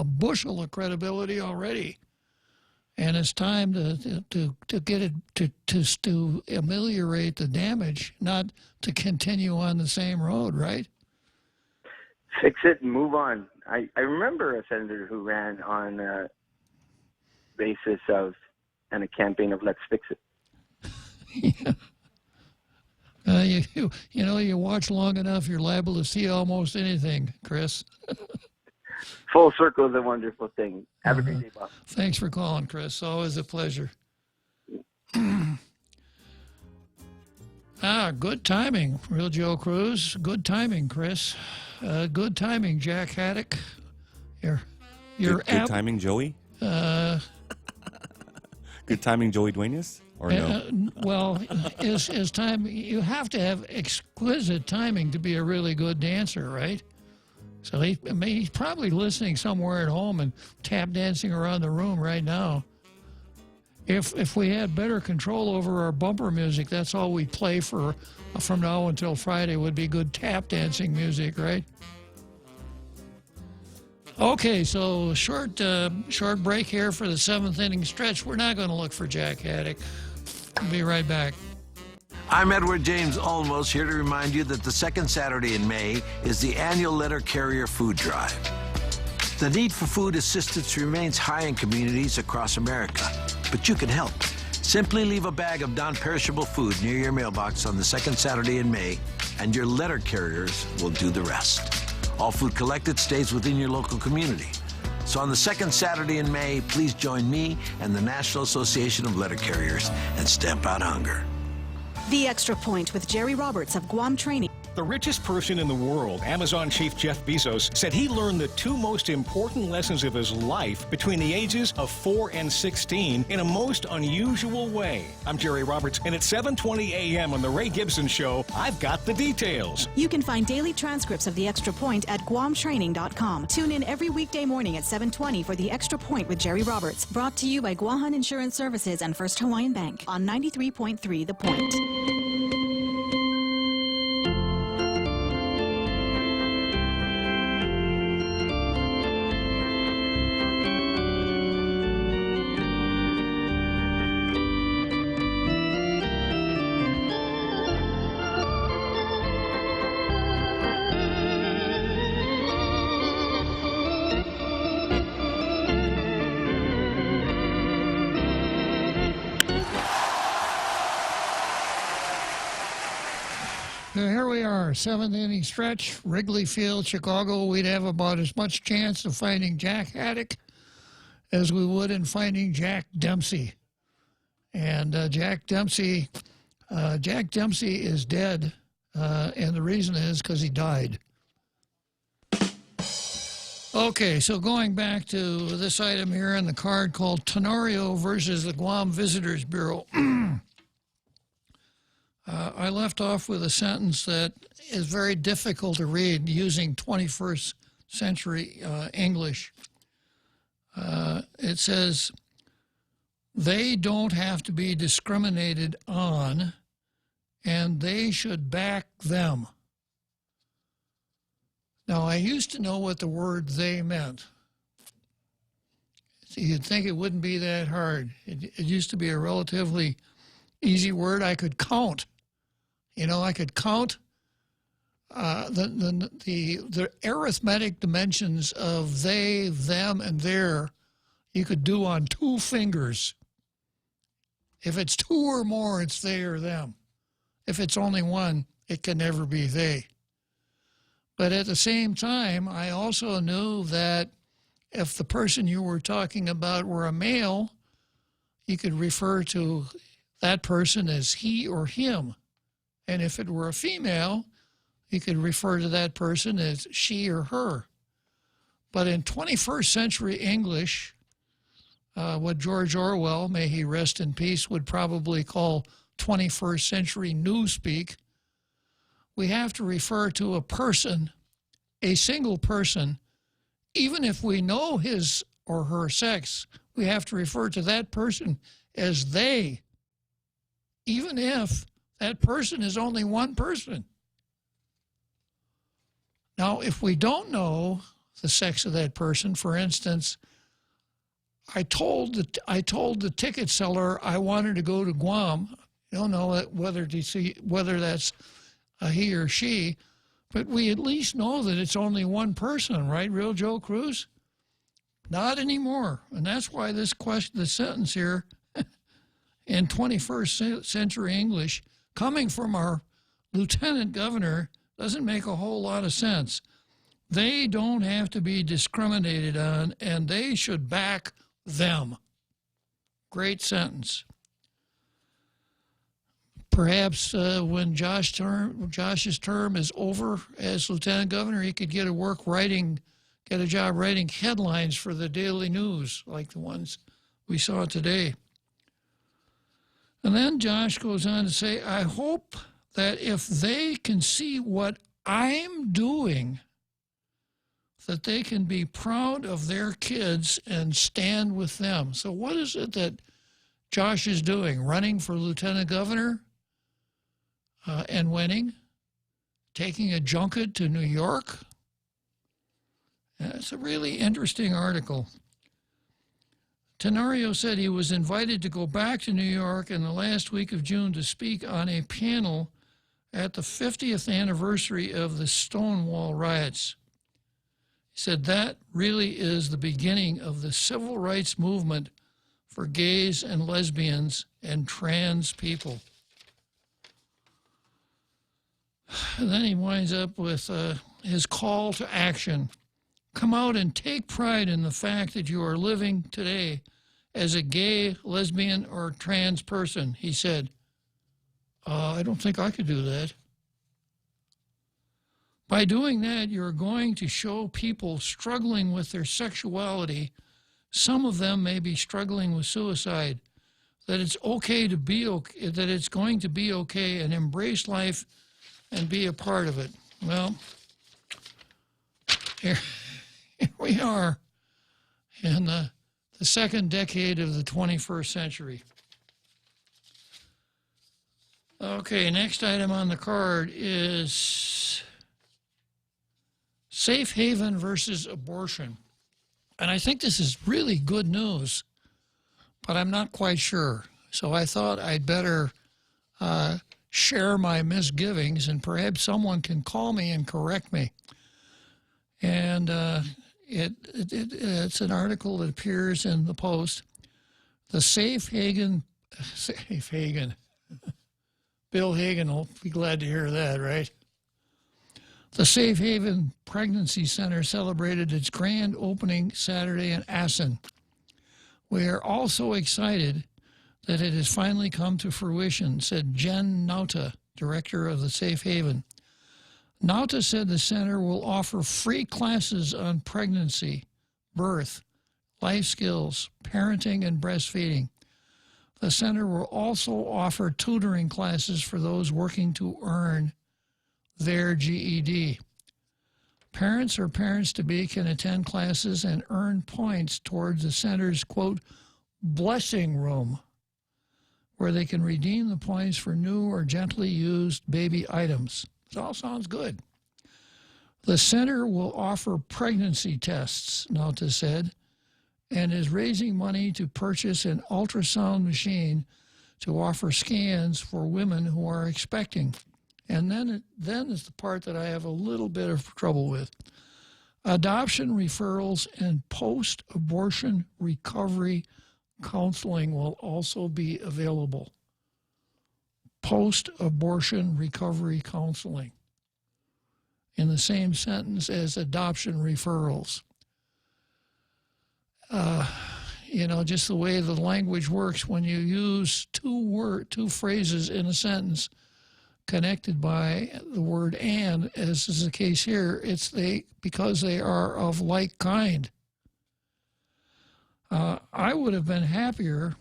bushel of credibility already. And it's time to get it to ameliorate the damage, not to continue on the same road, right? Fix it and move on. I remember a senator who ran on a basis of and a campaign of let's fix it. Yeah. You watch long enough, you're liable to see almost anything, Chris. Full circle is a wonderful thing. Have a great day, Bob. Thanks for calling, Chris. Always a pleasure. Good timing, Real Joe Cruz. Good timing, Chris. Good timing, Jack Haddock. Good timing, Joey? Good timing, Joey Duenas? Or no? Well, is time. You have to have exquisite timing to be a really good dancer, right? So he's probably listening somewhere at home and tap dancing around the room right now. If we had better control over our bumper music, that's all we play from now until Friday would be good tap dancing music, right? Okay, so short break here for the seventh inning stretch. We're not going to look for Jack Haddock. We'll be right back. I'm Edward James Olmos, here to remind you that the second Saturday in May is the annual Letter Carrier Food Drive. The need for food assistance remains high in communities across America, but you can help. Simply leave a bag of non-perishable food near your mailbox on the second Saturday in May, and your letter carriers will do the rest. All food collected stays within your local community. So on the second Saturday in May, please join me and the National Association of Letter Carriers and stamp out hunger. The Extra Point with Jerry Roberts of Guam Training. The richest person in the world, Amazon chief Jeff Bezos, said he learned the two most important lessons of his life between the ages of 4 and 16 in a most unusual way. I'm Jerry Roberts, and at 7:20 a.m. on The Ray Gibson Show, I've got the details. You can find daily transcripts of The Extra Point at GuamTraining.com. Tune in every weekday morning at 7:20 for The Extra Point with Jerry Roberts. Brought to you by Guahan Insurance Services and First Hawaiian Bank on 93.3 The Point. Here we are, seventh inning stretch, Wrigley Field, Chicago. We'd have about as much chance of finding Jack Haddock as we would in finding Jack Dempsey. And Jack Dempsey is dead, and the reason is because he died. Okay, so going back to this item here in the card called Tenorio versus the Guam Visitors Bureau. I left off with a sentence that is very difficult to read using 21st century English. It says, they don't have to be discriminated on, and they should back them. Now, I used to know what the word they meant. So you'd think it wouldn't be that hard. It used to be a relatively easy word. I could count. You know, I could count the arithmetic dimensions of they, them, and their. You could do on 2 fingers. If it's 2 or more, it's they or them. If it's only 1, it can never be they. But at the same time, I also knew that if the person you were talking about were a male, you could refer to that person as he or him. And if it were a female, you could refer to that person as she or her. But in 21st century English, what George Orwell, may he rest in peace, would probably call 21st century newspeak, we have to refer to a person, a single person, even if we know his or her sex, we have to refer to that person as they, even if that person is only one person. Now, if we don't know the sex of that person, for instance, I told the ticket seller I wanted to go to Guam. I don't know whether that's a he or she, but we at least know that it's only one person, right, Real Joe Cruz? Not anymore, and that's why this sentence here in 21st century English, coming from our lieutenant governor, doesn't make a whole lot of sense. They don't have to be discriminated on, and they should back them. Great sentence. Perhaps when Josh's term is over as lieutenant governor, he could get a job writing headlines for the Daily News, like the ones we saw today. And then Josh goes on to say, I hope that if they can see what I'm doing, that they can be proud of their kids and stand with them. So what is it that Josh is doing? Running for lieutenant governor and winning? Taking a junket to New York? It's a really interesting article. Tenorio said he was invited to go back to New York in the last week of June to speak on a panel at the 50th anniversary of the Stonewall riots. He said that really is the beginning of the civil rights movement for gays and lesbians and trans people. And then he winds up with his call to action. Come out and take pride in the fact that you are living today as a gay, lesbian, or trans person, he said. I don't think I could do that. By doing that, you're going to show people struggling with their sexuality, some of them may be struggling with suicide, that it's okay to be okay, that it's going to be okay, and embrace life and be a part of it. Well, here we are in the second decade of the 21st century. Okay, next item on the card is safe haven versus abortion. And I think this is really good news, but I'm not quite sure. So I thought I'd better share my misgivings, and perhaps someone can call me and correct me. And it's an article that appears in the Post. The Safe Haven, Bill Hagen will be glad to hear that, right? The Safe Haven Pregnancy Center celebrated its grand opening Saturday in Assen. We are also excited that it has finally come to fruition, said Jen Nauta, director of the Safe Haven. Nauta said the center will offer free classes on pregnancy, birth, life skills, parenting, and breastfeeding. The center will also offer tutoring classes for those working to earn their GED. Parents or parents-to-be can attend classes and earn points towards the center's, quote, blessing room, where they can redeem the points for new or gently used baby items. It all sounds good. The center will offer pregnancy tests, Nauta said, and is raising money to purchase an ultrasound machine to offer scans for women who are expecting. And then is the part that I have a little bit of trouble with. Adoption referrals and post-abortion recovery counseling will also be available. Post-abortion recovery counseling in the same sentence as adoption referrals. You know, just the way the language works when you use two phrases in a sentence connected by the word and, as is the case here, it's because they are of like kind. I would have been happier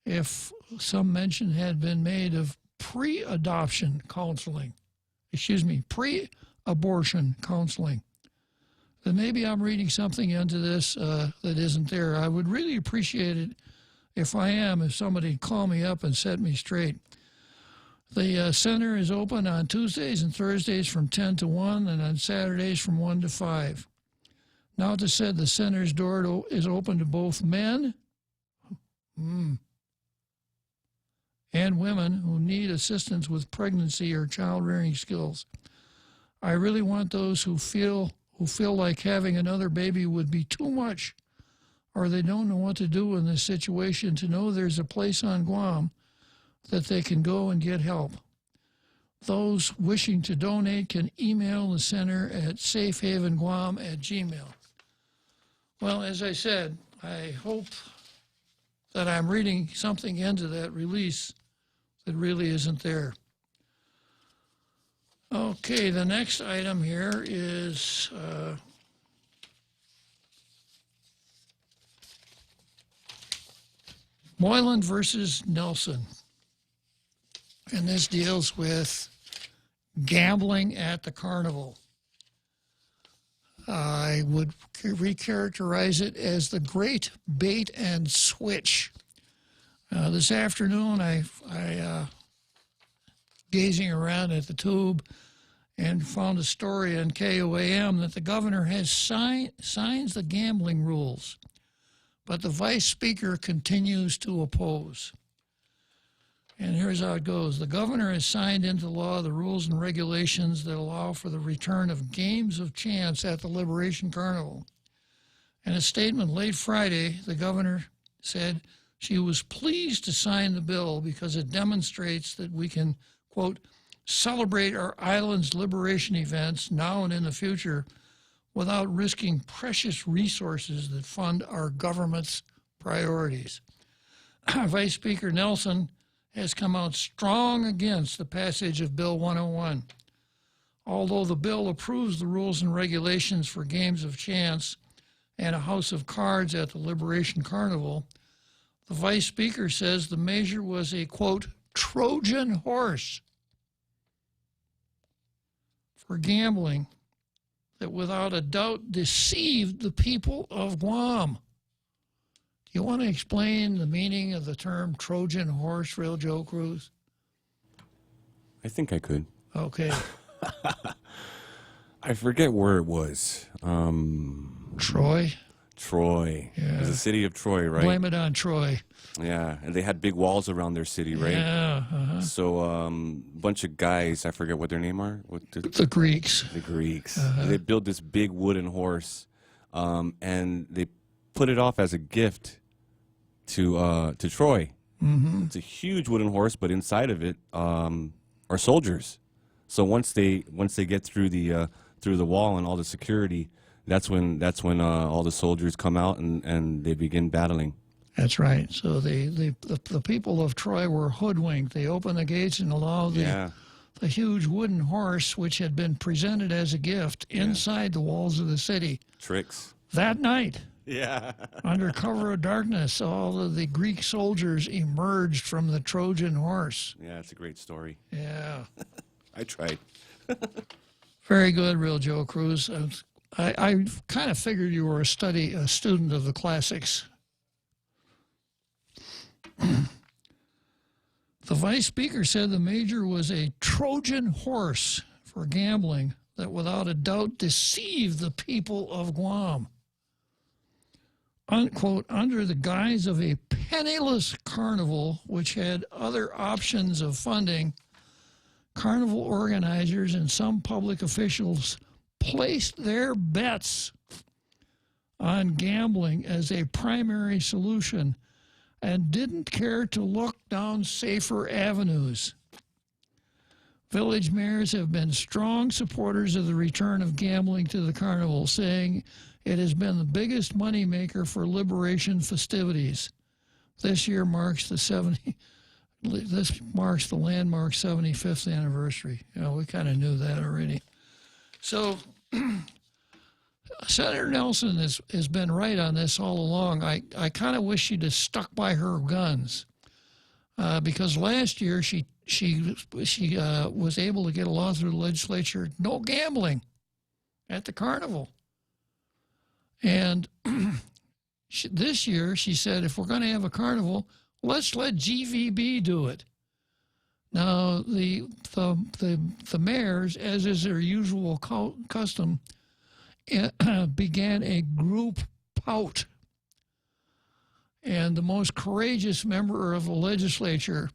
if some mention had been made of pre-adoption counseling. Pre-abortion counseling. Then maybe I'm reading something into this that isn't there. I would really appreciate it if somebody call me up and set me straight. The center is open on Tuesdays and Thursdays from 10 to 1 and on Saturdays from 1 to 5. Nauta said the center's door is open to both men and women who need assistance with pregnancy or child-rearing skills. I really want those who feel like having another baby would be too much, or they don't know what to do in this situation, to know there's a place on Guam that they can go and get help. Those wishing to donate can email the center at safehavenguam@gmail.com. Well, as I said, I hope that I'm reading something into that release that really isn't there. Okay, the next item here is Moylan versus Nelson. And this deals with gambling at the carnival. I would recharacterize it as the great bait and switch. This afternoon, I gazing around at the tube and found a story on KOAM that the governor has signs the gambling rules, but the vice speaker continues to oppose. And here's how it goes. The governor has signed into law the rules and regulations that allow for the return of games of chance at the Liberation Carnival. In a statement late Friday, the governor said she was pleased to sign the bill because it demonstrates that we can, quote, celebrate our island's liberation events now and in the future without risking precious resources that fund our government's priorities. Vice Speaker Nelson has come out strong against the passage of Bill 101. although the bill approves the rules and regulations for games of chance and a house of cards at the Liberation Carnival, the Vice Speaker says the measure was a, quote, Trojan horse for gambling that without a doubt deceived the people of Guam. Do you want to explain the meaning of the term Trojan horse, Real Joe Cruz? I think I could. Okay. I forget where it was. Troy? Troy. Yeah. It was the city of Troy, right? Blame it on Troy. Yeah, and they had big walls around their city, right? Yeah. So a bunch of guys, I forget what their name are. The Greeks. The Greeks. They built this big wooden horse, and they put it off as a gift to Troy. Mm-hmm. It's a huge wooden horse, but inside of it are soldiers. So once they get through the wall and all the security, that's when all the soldiers come out and they begin battling. That's right. So the people of Troy were hoodwinked. They opened the gates and allowed the huge wooden horse, which had been presented as a gift, inside the walls of the city. Tricks. That night. Yeah. Under cover of darkness, all of the Greek soldiers emerged from the Trojan horse. Yeah, it's a great story. Yeah. I tried. Very good, Real Joe Cruz. I kind of figured you were a student of the classics. The Vice Speaker said the measure was a Trojan horse for gambling that without a doubt deceived the people of Guam. Unquote, under the guise of a penniless carnival, which had other options of funding, carnival organizers and some public officials placed their bets on gambling as a primary solution and didn't care to look down safer avenues. Village mayors have been strong supporters of the return of gambling to the carnival, saying it has been the biggest moneymaker for Liberation festivities. This year marks the landmark 75th anniversary. You know, we kind of knew that already. So Senator Nelson has been right on this all along. I kind of wish she'd have stuck by her guns, because last year she was able to get a law through the legislature, no gambling at the carnival. And this year she said, if we're going to have a carnival, let's let GVB do it. Now the mayors, as is their usual custom, began a group pout. And the most courageous member of the legislature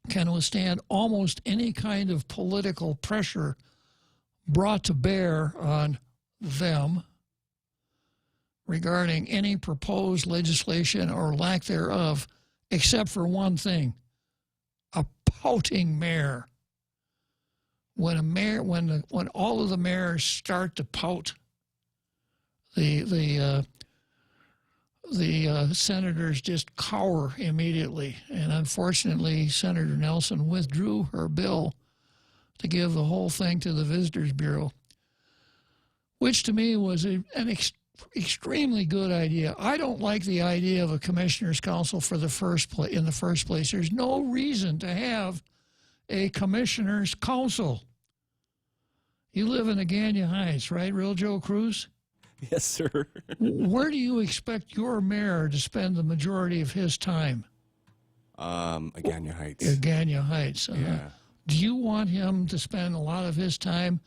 can withstand almost any kind of political pressure brought to bear on them regarding any proposed legislation or lack thereof, except for one thing: a pouting mayor. When all of the mayors start to pout, the senators just cower immediately. And unfortunately, Senator Nelson withdrew her bill to give the whole thing to the Visitors Bureau, which to me was an extremely good idea. I don't like the idea of a commissioner's council in the first place. There's no reason to have a commissioner's council. You live in Agania Heights, right, Real Joe Cruz? Yes, sir. Where do you expect your mayor to spend the majority of his time? Agania Heights. Agania Heights. Yeah. Do you want him to spend a lot of his time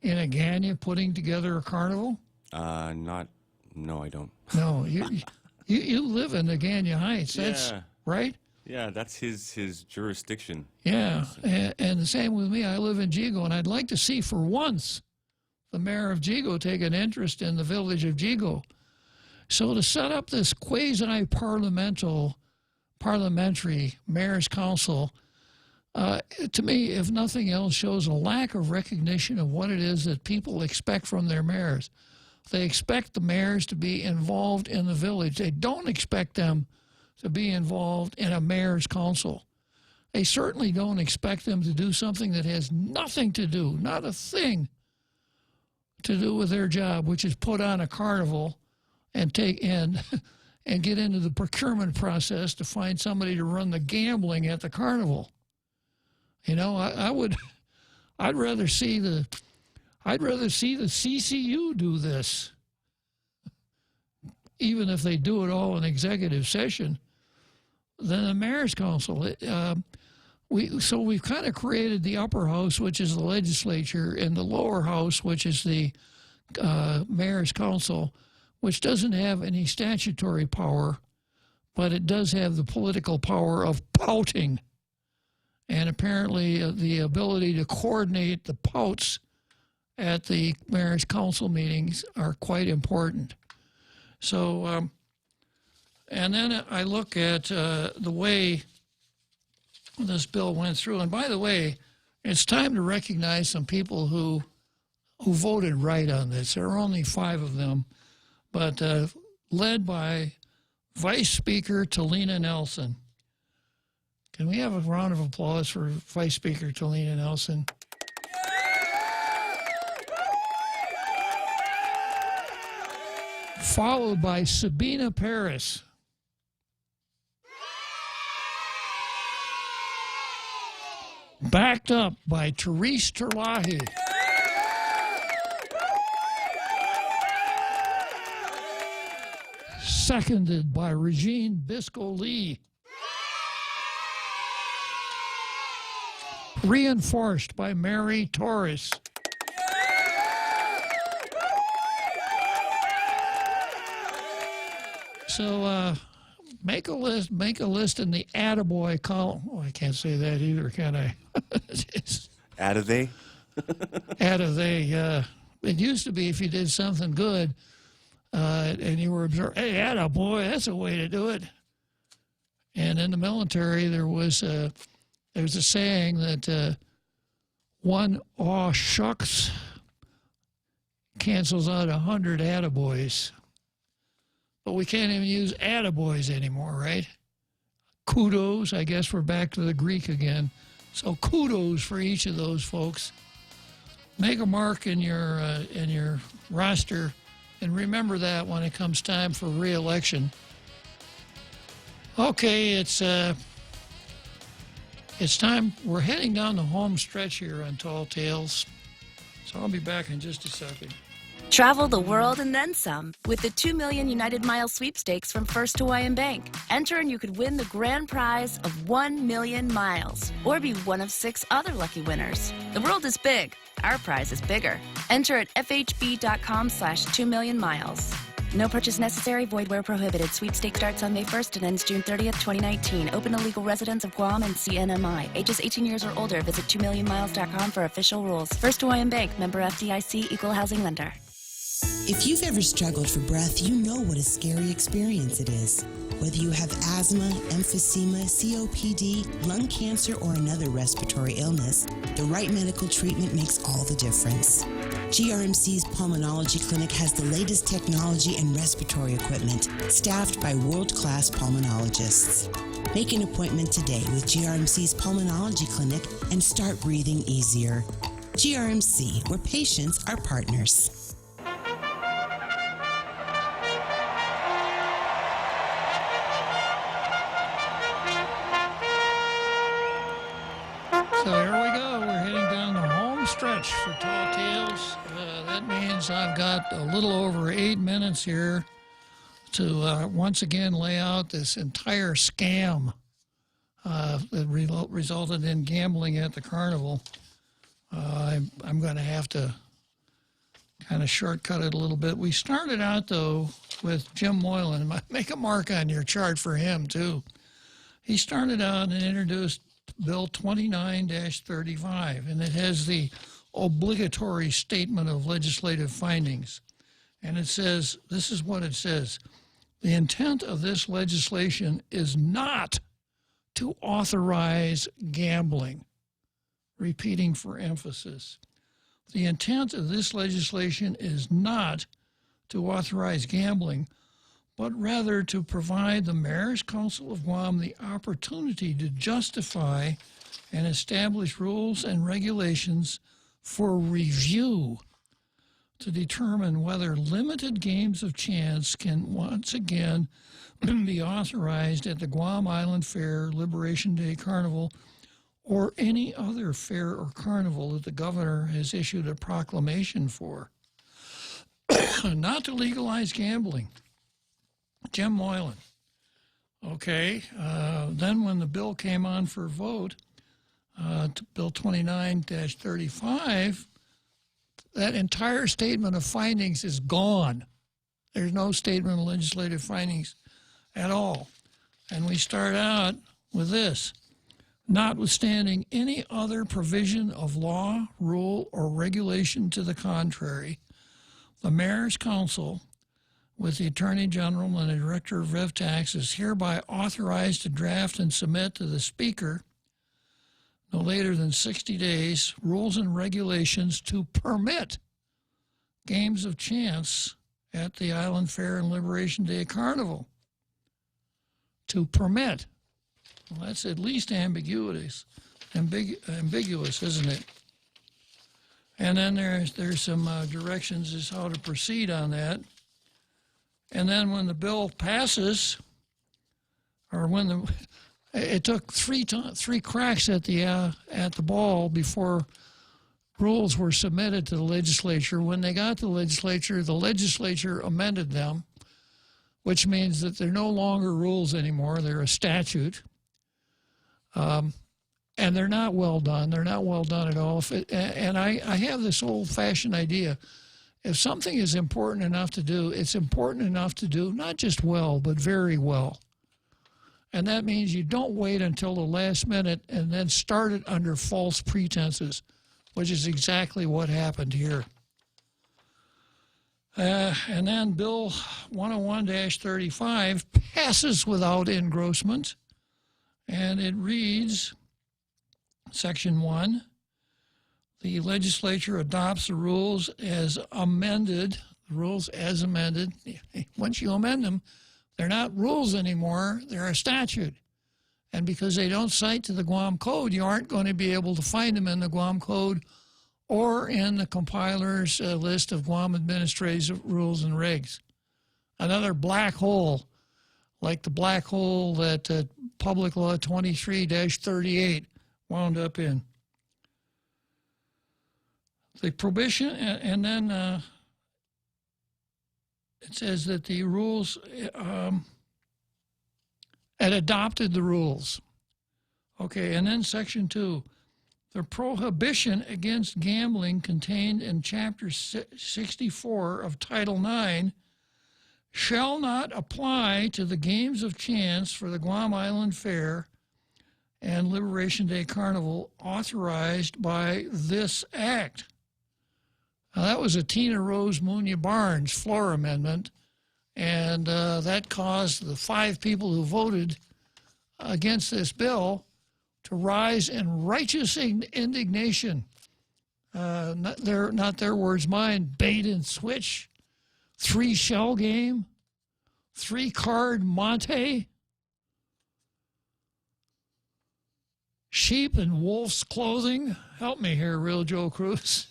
in Agania putting together a carnival? No, I don't. No, you live in Agania Heights. That's right. Yeah, that's his jurisdiction. Yeah, and the same with me. I live in Jigo, and I'd like to see for once the mayor of Jigo take an interest in the village of Jigo. So to set up this parliamentary mayor's council, to me, if nothing else, shows a lack of recognition of what it is that people expect from their mayors. They expect the mayors to be involved in the village. They don't expect them to be involved in a mayor's council. They certainly don't expect them to do something that has nothing to do, not a thing to do with their job, which is put on a carnival and take and get into the procurement process to find somebody to run the gambling at the carnival. You know, I'd rather see the CCU do this, even if they do it all in executive session, than the mayor's council. So we've kind of created the upper house, which is the legislature, and the lower house, which is the mayor's council, which doesn't have any statutory power, but it does have the political power of pouting. And apparently the ability to coordinate the pouts at the mayor's council meetings are quite important. So, and then I look at the way this bill went through. And by the way, it's time to recognize some people who voted right on this. There are only 5 of them, but led by Vice Speaker Talina Nelson. Can we have a round of applause for Vice Speaker Talina Nelson? Followed by Sabina Paris. Backed up by Therese Terlahi. Seconded by Regine Bisco-Lee. Reinforced by Mary Torres. So make a list in the attaboy column. Oh, I can't say that either, can I? Attaday? Attaday, it used to be if you did something good and you were observed, hey, attaboy, that's a way to do it. And in the military, there was a saying that one aw shucks cancels out 100 attaboys. But we can't even use attaboys anymore, right? Kudos, I guess we're back to the Greek again. So kudos for each of those folks. Make a mark in your roster, and remember that when it comes time for re-election. Okay, it's time. We're heading down the home stretch here on Tall Tales, so I'll be back in just a second. Travel the world and then some with the 2 million United Mile sweepstakes from First Hawaiian Bank. Enter and you could win the grand prize of 1 million miles or be one of 6 other lucky winners. The world is big. Our prize is bigger. Enter at fhb.com/2 million miles. No purchase necessary. Void where prohibited. Sweepstake starts on May 1st and ends June 30th, 2019. Open to legal residents of Guam and CNMI. Ages 18 years or older. Visit 2millionmiles.com for official rules. First Hawaiian Bank. Member FDIC. Equal housing lender. If you've ever struggled for breath, you know what a scary experience it is. Whether you have asthma, emphysema, COPD, lung cancer, or another respiratory illness, the right medical treatment makes all the difference. GRMC's Pulmonology Clinic has the latest technology and respiratory equipment, staffed by world-class pulmonologists. Make an appointment today with GRMC's Pulmonology Clinic and start breathing easier. GRMC, where patients are partners. So here we go. We're heading down the home stretch for Tall Tales. That means I've got a little over 8 minutes here to once again lay out this entire scam that resulted in gambling at the carnival. I'm going to have to kind of shortcut it a little bit. We started out, though, with Jim Moylan. Make a mark on your chart for him, too. He started out and introduced Bill 29-35, and it has the obligatory statement of legislative findings. And it says, this is what it says: the intent of this legislation is not to authorize gambling. Repeating for emphasis. The intent of this legislation is not to authorize gambling, but rather to provide the Mayor's Council of Guam the opportunity to justify and establish rules and regulations for review to determine whether limited games of chance can once again be authorized at the Guam Island Fair, Liberation Day Carnival, or any other fair or carnival that the governor has issued a proclamation for. Not to legalize gambling. Jim Moylan. Okay, then when the bill came on for vote, Bill 29-35, that entire statement of findings is gone. There's no statement of legislative findings at all. And we start out with this. Notwithstanding any other provision of law, rule, or regulation to the contrary, the Mayor's Council, with the Attorney General and the Director of Rev Tax, is hereby authorized to draft and submit to the Speaker, no later than 60 days, rules and regulations to permit games of chance at the Island Fair and Liberation Day Carnival. To permit. Well, that's at least ambiguous, isn't it? And then there's some directions as how to proceed on that. And then when the bill passes, or when it took three cracks at the ball before rules were submitted to the legislature. When they got to the legislature amended them, which means that they're no longer rules anymore. They're a statute. And they're not well done. They're not well done at all. And I have this old-fashioned idea. If something is important enough to do, it's important enough to do not just well, but very well. And that means you don't wait until the last minute and then start it under false pretenses, which is exactly what happened here. And then Bill 101-35 passes without engrossment, and it reads, Section 1, the legislature adopts the rules as amended. The rules as amended. Once you amend them, they're not rules anymore. They're a statute. And because they don't cite to the Guam Code, you aren't going to be able to find them in the Guam Code or in the compiler's list of Guam administrative rules and regs. Another black hole, like the black hole that Public Law 23-38 wound up in. The prohibition, and then it says that the rules had adopted the rules. Okay, and then Section 2. The prohibition against gambling contained in Chapter 64 of Title IX shall not apply to the games of chance for the Guam Island Fair and Liberation Day Carnival authorized by this act. Now, that was a Tina Rose Munya Barnes floor amendment, and that caused the 5 people who voted against this bill to rise in righteous indignation. Not their words, mine. Bait and switch, 3 shell game, 3 card Monte, sheep and wolf's clothing. Help me here, Real Joe Cruz.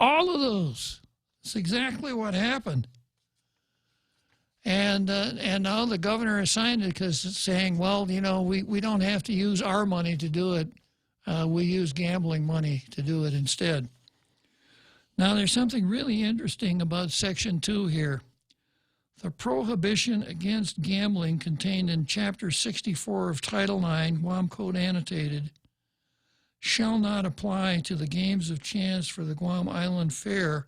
All of those. It's exactly what happened. And now the governor has signed it because it's saying, well, you know, we don't have to use our money to do it. We use gambling money to do it instead. Now, there's something really interesting about Section 2 here. The prohibition against gambling contained in Chapter 64 of Title IX, Guam Code Annotated, shall not apply to the games of chance for the Guam Island Fair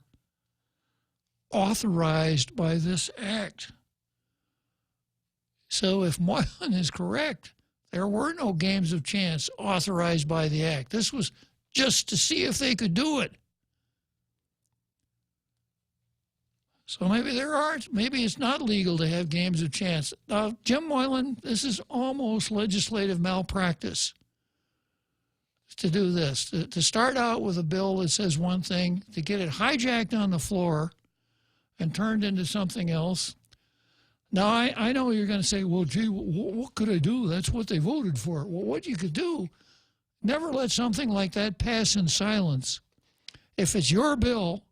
authorized by this act. So if Moylan is correct, there were no games of chance authorized by the act. This was just to see if they could do it. So maybe there aren't. Maybe it's not legal to have games of chance. Now, Jim Moylan, this is almost legislative malpractice to do this. To start out with a bill that says one thing, to get it hijacked on the floor, and turned into something else. Now, I know you're going to say, well, gee, what could I do? That's what they voted for. Well, what you could do, never let something like that pass in silence. If it's your bill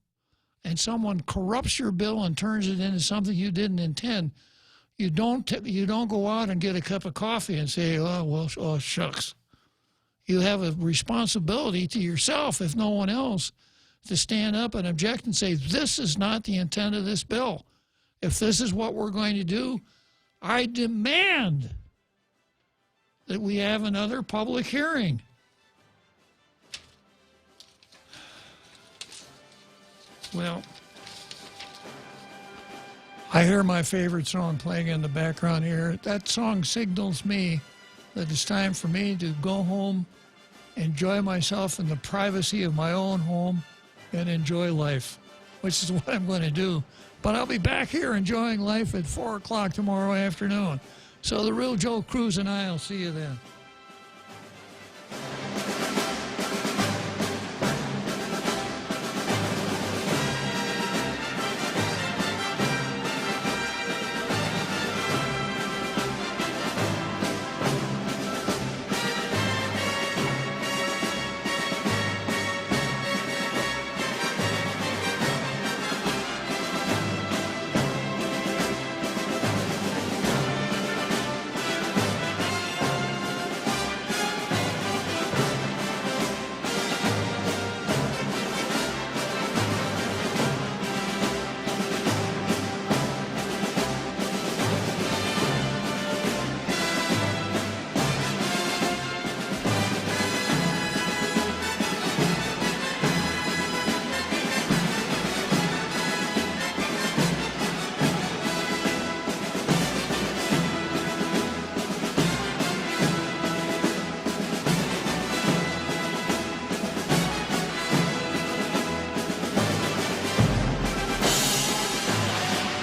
and someone corrupts your bill and turns it into something you didn't intend, you don't go out and get a cup of coffee and say, oh, shucks. You have a responsibility to yourself, if no one else, to stand up and object and say, this is not the intent of this bill. If this is what we're going to do, I demand that we have another public hearing. Well, I hear my favorite song playing in the background here. That song signals me that it's time for me to go home, enjoy myself in the privacy of my own home, and enjoy life, which is what I'm going to do. But I'll be back here enjoying life at 4 o'clock tomorrow afternoon. So the real Joe Cruz and I will see you then.